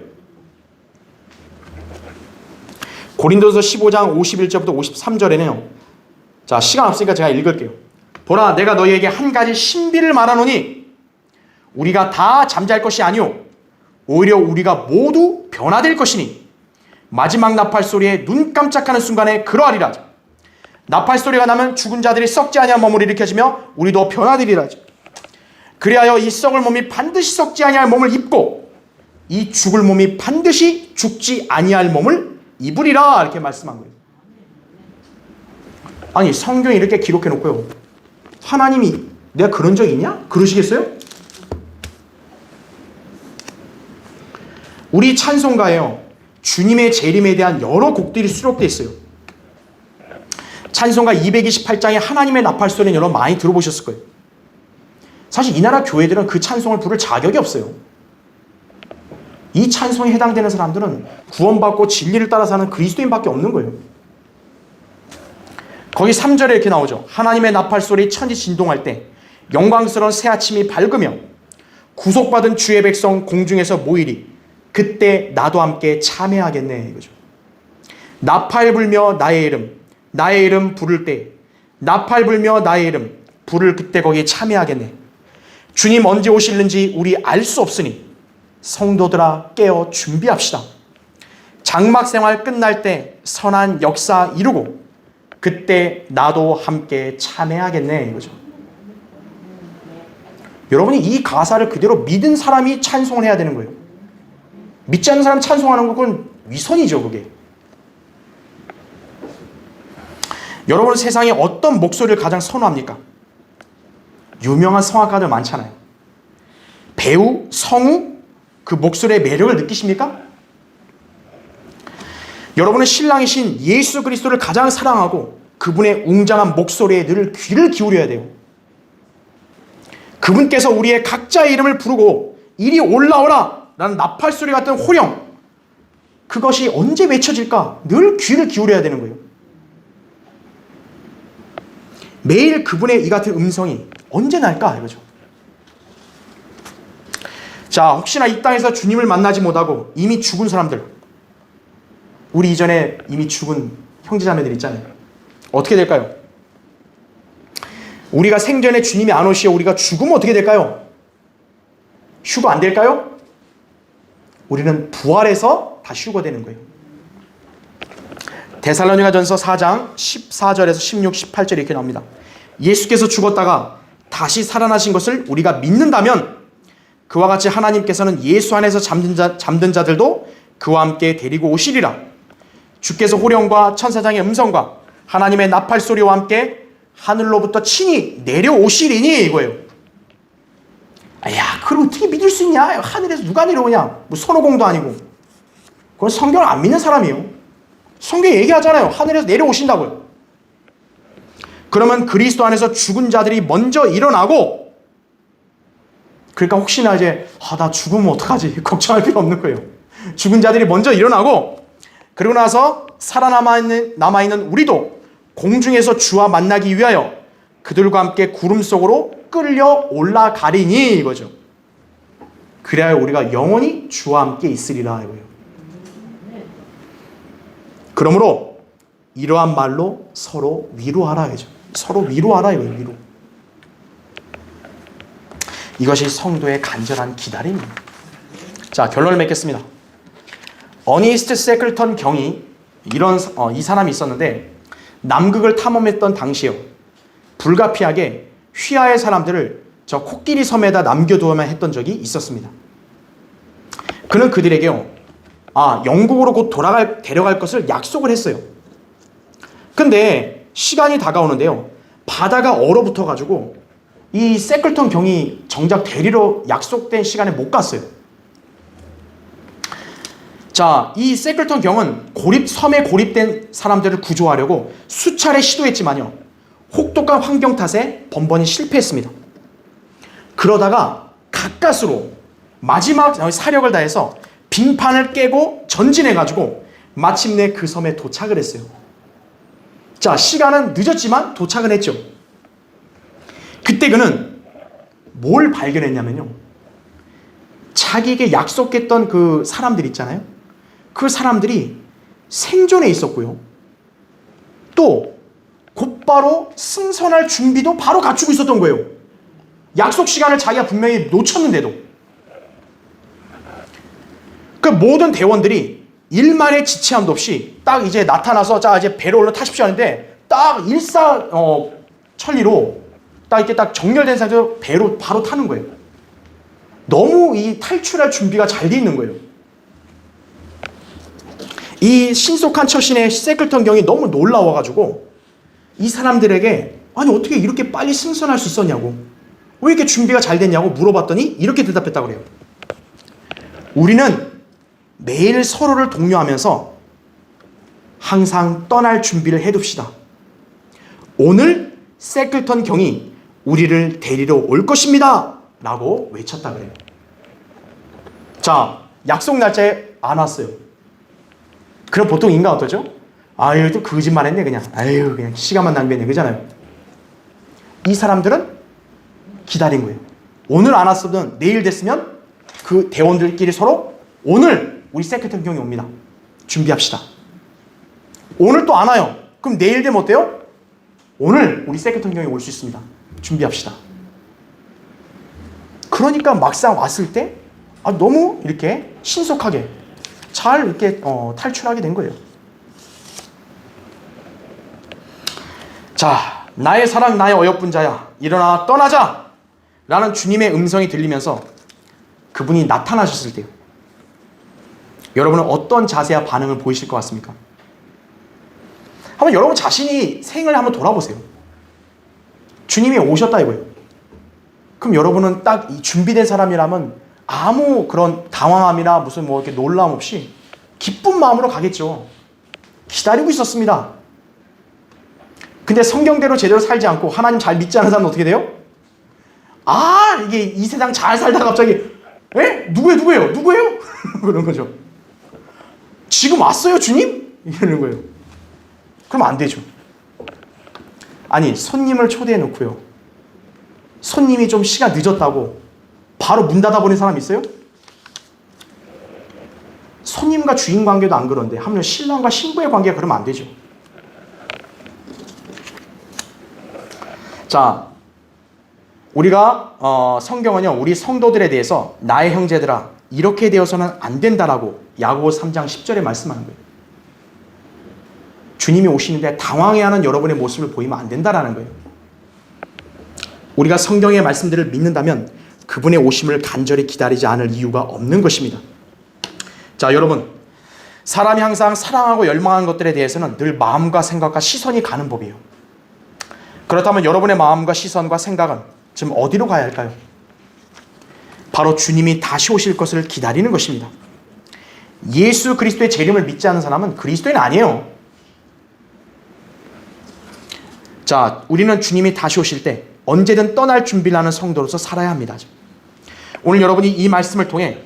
고린도서 15장 51절부터 53절에는요. 자, 시간 없으니까 제가 읽을게요. 보라, 내가 너희에게 한 가지 신비를 말하노니 우리가 다 잠잘 것이 아니오 오히려 우리가 모두 변화될 것이니 마지막 나팔 소리에 눈 깜짝하는 순간에 그러하리라. 나팔 소리가 나면 죽은 자들이 썩지 아니한 몸을 일으켜지며 우리도 변화되리라. 그리하여 이 썩을 몸이 반드시 썩지 아니할 몸을 입고 이 죽을 몸이 반드시 죽지 아니할 몸을 입으리라. 이렇게 말씀한 거예요. 아니, 성경에 이렇게 기록해 놓고요, 하나님이 내가 그런 적 있냐? 그러시겠어요? 우리 찬송가에요 주님의 재림에 대한 여러 곡들이 수록되어 있어요. 찬송가 228장에 하나님의 나팔 소리는 여러분 많이 들어보셨을 거예요. 사실 이 나라 교회들은 그 찬송을 부를 자격이 없어요. 이 찬송에 해당되는 사람들은 구원받고 진리를 따라 사는 그리스도인밖에 없는 거예요. 거기 3절에 이렇게 나오죠. 하나님의 나팔 소리 천지 진동할 때 영광스러운 새 아침이 밝으며 구속받은 주의 백성 공중에서 모이리 그때 나도 함께 참여하겠네 이거죠. 나팔 불며 나의 이름 부를 때 나팔 불며 나의 이름 부를 그때 거기에 참여하겠네. 주님 언제 오실는지 우리 알 수 없으니 성도들아 깨어 준비합시다. 장막 생활 끝날 때 선한 역사 이루고 그때 나도 함께 참여하겠네 이거죠. 여러분이 이 가사를 그대로 믿은 사람이 찬송을 해야 되는 거예요. 믿지 않는 사람 찬송하는 건 위선이죠, 그게. 여러분 세상에 어떤 목소리를 가장 선호합니까? 유명한 성악가들 많잖아요. 배우, 성우, 그 목소리의 매력을 느끼십니까? 여러분은 신랑이신 예수 그리스도를 가장 사랑하고 그분의 웅장한 목소리에 늘 귀를 기울여야 돼요. 그분께서 우리의 각자의 이름을 부르고 이리 올라오라 라는 나팔소리 같은 호령, 그것이 언제 외쳐질까? 늘 귀를 기울여야 되는 거예요. 매일 그분의 이 같은 음성이 언제 날까? 이거죠. 자, 혹시나 이 땅에서 주님을 만나지 못하고 이미 죽은 사람들, 우리 이전에 이미 죽은 형제자매들 있잖아요. 어떻게 될까요? 우리가 생전에 주님이 안 오시어 우리가 죽으면 어떻게 될까요? 휴거 안 될까요? 우리는 부활해서 다시 휴거되는 거예요. 데살로니가전서 4장 14절에서 16, 18절 이렇게 나옵니다. 예수께서 죽었다가 다시 살아나신 것을 우리가 믿는다면 그와 같이 하나님께서는 예수 안에서 잠든 자들도 그와 함께 데리고 오시리라. 주께서 호령과 천사장의 음성과 하나님의 나팔 소리와 함께 하늘로부터 친히 내려오시리니 이거예요. 야, 그걸 어떻게 믿을 수 있냐? 하늘에서 누가 내려오냐? 뭐 손오공도 아니고. 그건 성경을 안 믿는 사람이에요. 성경이 얘기하잖아요. 하늘에서 내려오신다고요. 그러면 그리스도 안에서 죽은 자들이 먼저 일어나고, 그러니까 혹시나 이제 나 죽으면 어떡하지? 걱정할 필요 없는 거예요. 죽은 자들이 먼저 일어나고, 그리고 나서 남아있는 우리도 공중에서 주와 만나기 위하여 그들과 함께 구름 속으로 끌려 올라가리니 이거죠. 그래야 우리가 영원히 주와 함께 있으리라 이거예요. 그러므로 이러한 말로 서로 위로하라 이거죠. 서로 위로하라 이거예요. 위로. 이것이 성도의 간절한 기다림입니다. 자, 결론을 맺겠습니다. 어니스트 세클턴 경이 이 사람이 있었는데, 남극을 탐험했던 당시요, 불가피하게 휘하의 사람들을 저 코끼리 섬에다 남겨두어야만 했던 적이 있었습니다. 그는 그들에게요, 영국으로 곧 데려갈 것을 약속을 했어요. 근데 시간이 다가오는데요, 바다가 얼어붙어 가지고 이 세클턴 경이 정작 데리러 약속된 시간에 못 갔어요. 자, 이 세클턴 경은 섬에 고립된 사람들을 구조하려고 수차례 시도했지만요, 혹독한 환경 탓에 번번이 실패했습니다. 그러다가 가까스로 마지막 사력을 다해서 빙판을 깨고 전진해가지고 마침내 그 섬에 도착을 했어요. 자, 시간은 늦었지만 도착을 했죠. 그때 그는 뭘 발견했냐면요, 자기에게 약속했던 그 사람들 있잖아요. 그 사람들이 생존해 있었고요, 또 곧바로 승선할 준비도 바로 갖추고 있었던 거예요. 약속 시간을 자기가 분명히 놓쳤는데도. 그 모든 대원들이 일말의 지체함도 없이 딱 이제 나타나서, 자, 이제 배로 올라 타십시오 하는데, 딱 일사천리로 딱 이렇게 딱 정렬된 상태로 배로 바로 타는 거예요. 너무 이 탈출할 준비가 잘 돼 있는 거예요. 이 신속한 처신의 세클턴 경이 너무 놀라워가지고 이 사람들에게, 아니 어떻게 이렇게 빨리 승선할 수 있었냐고, 왜 이렇게 준비가 잘 됐냐고 물어봤더니 이렇게 대답했다고 그래요. 우리는 매일 서로를 독려하면서 항상 떠날 준비를 해둡시다. 오늘 세클턴 경이 우리를 데리러 올 것입니다 라고 외쳤다 그래요. 자, 약속 날짜에 안 왔어요. 그럼 보통 인간 어떠죠? 아유, 또 거짓말 했네 그냥. 아유, 그냥 시간만 낭비했네 그잖아요. 이 사람들은 기다린 거예요. 오늘 안 왔으면 내일 됐으면 그 대원들끼리 서로 오늘 우리 세클턴 경이 옵니다. 준비합시다. 오늘 또 안 와요. 그럼 내일 되면 어때요? 오늘 우리 세클턴 경이 올 수 있습니다. 준비합시다. 그러니까 막상 왔을 때 너무 이렇게 신속하게 잘 이렇게 탈출하게 된 거예요. 자, 나의 사랑, 나의 어여쁜 자야, 일어나 떠나자 라는 주님의 음성이 들리면서 그분이 나타나셨을 때요, 여러분은 어떤 자세와 반응을 보이실 것 같습니까? 한번 여러분 자신이 생을 한번 돌아보세요. 주님이 오셨다 이거예요. 그럼 여러분은 딱 이 준비된 사람이라면 아무 그런 당황함이나 무슨 뭐 이렇게 놀람 없이 기쁜 마음으로 가겠죠. 기다리고 있었습니다. 근데 성경대로 제대로 살지 않고 하나님 잘 믿지 않은 사람은 어떻게 돼요? 이게 이 세상 잘 살다가 갑자기 누구예요? 그런 거죠. 지금 왔어요, 주님? 이러는 거예요. 그럼 안 되죠. 아니, 손님을 초대해 놓고요. 손님이 좀 시간 늦었다고 바로 문 닫아버린 사람 있어요? 손님과 주인 관계도 안 그런데 하물며 신랑과 신부의 관계가 그러면 안 되죠. 자, 우리가 성경은요, 우리 성도들에 대해서 나의 형제들아 이렇게 되어서는 안 된다라고 야고보 3장 10절에 말씀하는 거예요. 주님이 오시는데 당황해하는 여러분의 모습을 보이면 안 된다라는 거예요. 우리가 성경의 말씀들을 믿는다면 그분의 오심을 간절히 기다리지 않을 이유가 없는 것입니다. 자, 여러분, 사람이 항상 사랑하고 열망하는 것들에 대해서는 늘 마음과 생각과 시선이 가는 법이에요. 그렇다면 여러분의 마음과 시선과 생각은 지금 어디로 가야 할까요? 바로 주님이 다시 오실 것을 기다리는 것입니다. 예수 그리스도의 재림을 믿지 않는 사람은 그리스도인 아니에요. 자, 우리는 주님이 다시 오실 때 언제든 떠날 준비를 하는 성도로서 살아야 합니다. 오늘 여러분이 이 말씀을 통해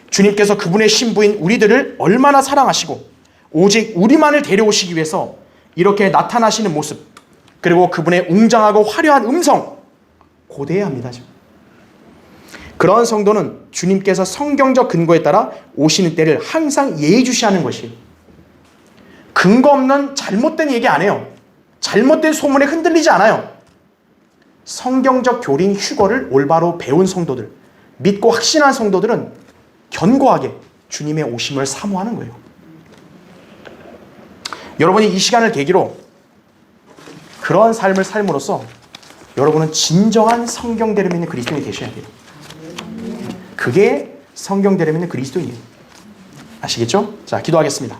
주님께서 그분의 신부인 우리들을 얼마나 사랑하시고 오직 우리만을 데려오시기 위해서 이렇게 나타나시는 모습, 그리고 그분의 웅장하고 화려한 음성 고대해야 합니다. 그런 성도는 주님께서 성경적 근거에 따라 오시는 때를 항상 예의주시하는 것이에요. 근거 없는 잘못된 얘기 안 해요. 잘못된 소문에 흔들리지 않아요. 성경적 교리인 휴거를 올바로 배운 성도들, 믿고 확신한 성도들은 견고하게 주님의 오심을 사모하는 거예요. 여러분이 이 시간을 계기로 그런 삶을 삶으로써 여러분은 진정한 성경대로 믿는 그리스도인이 되셔야 돼요. 그게 성경대로 믿는 그리스도인이에요. 아시겠죠? 자, 기도하겠습니다.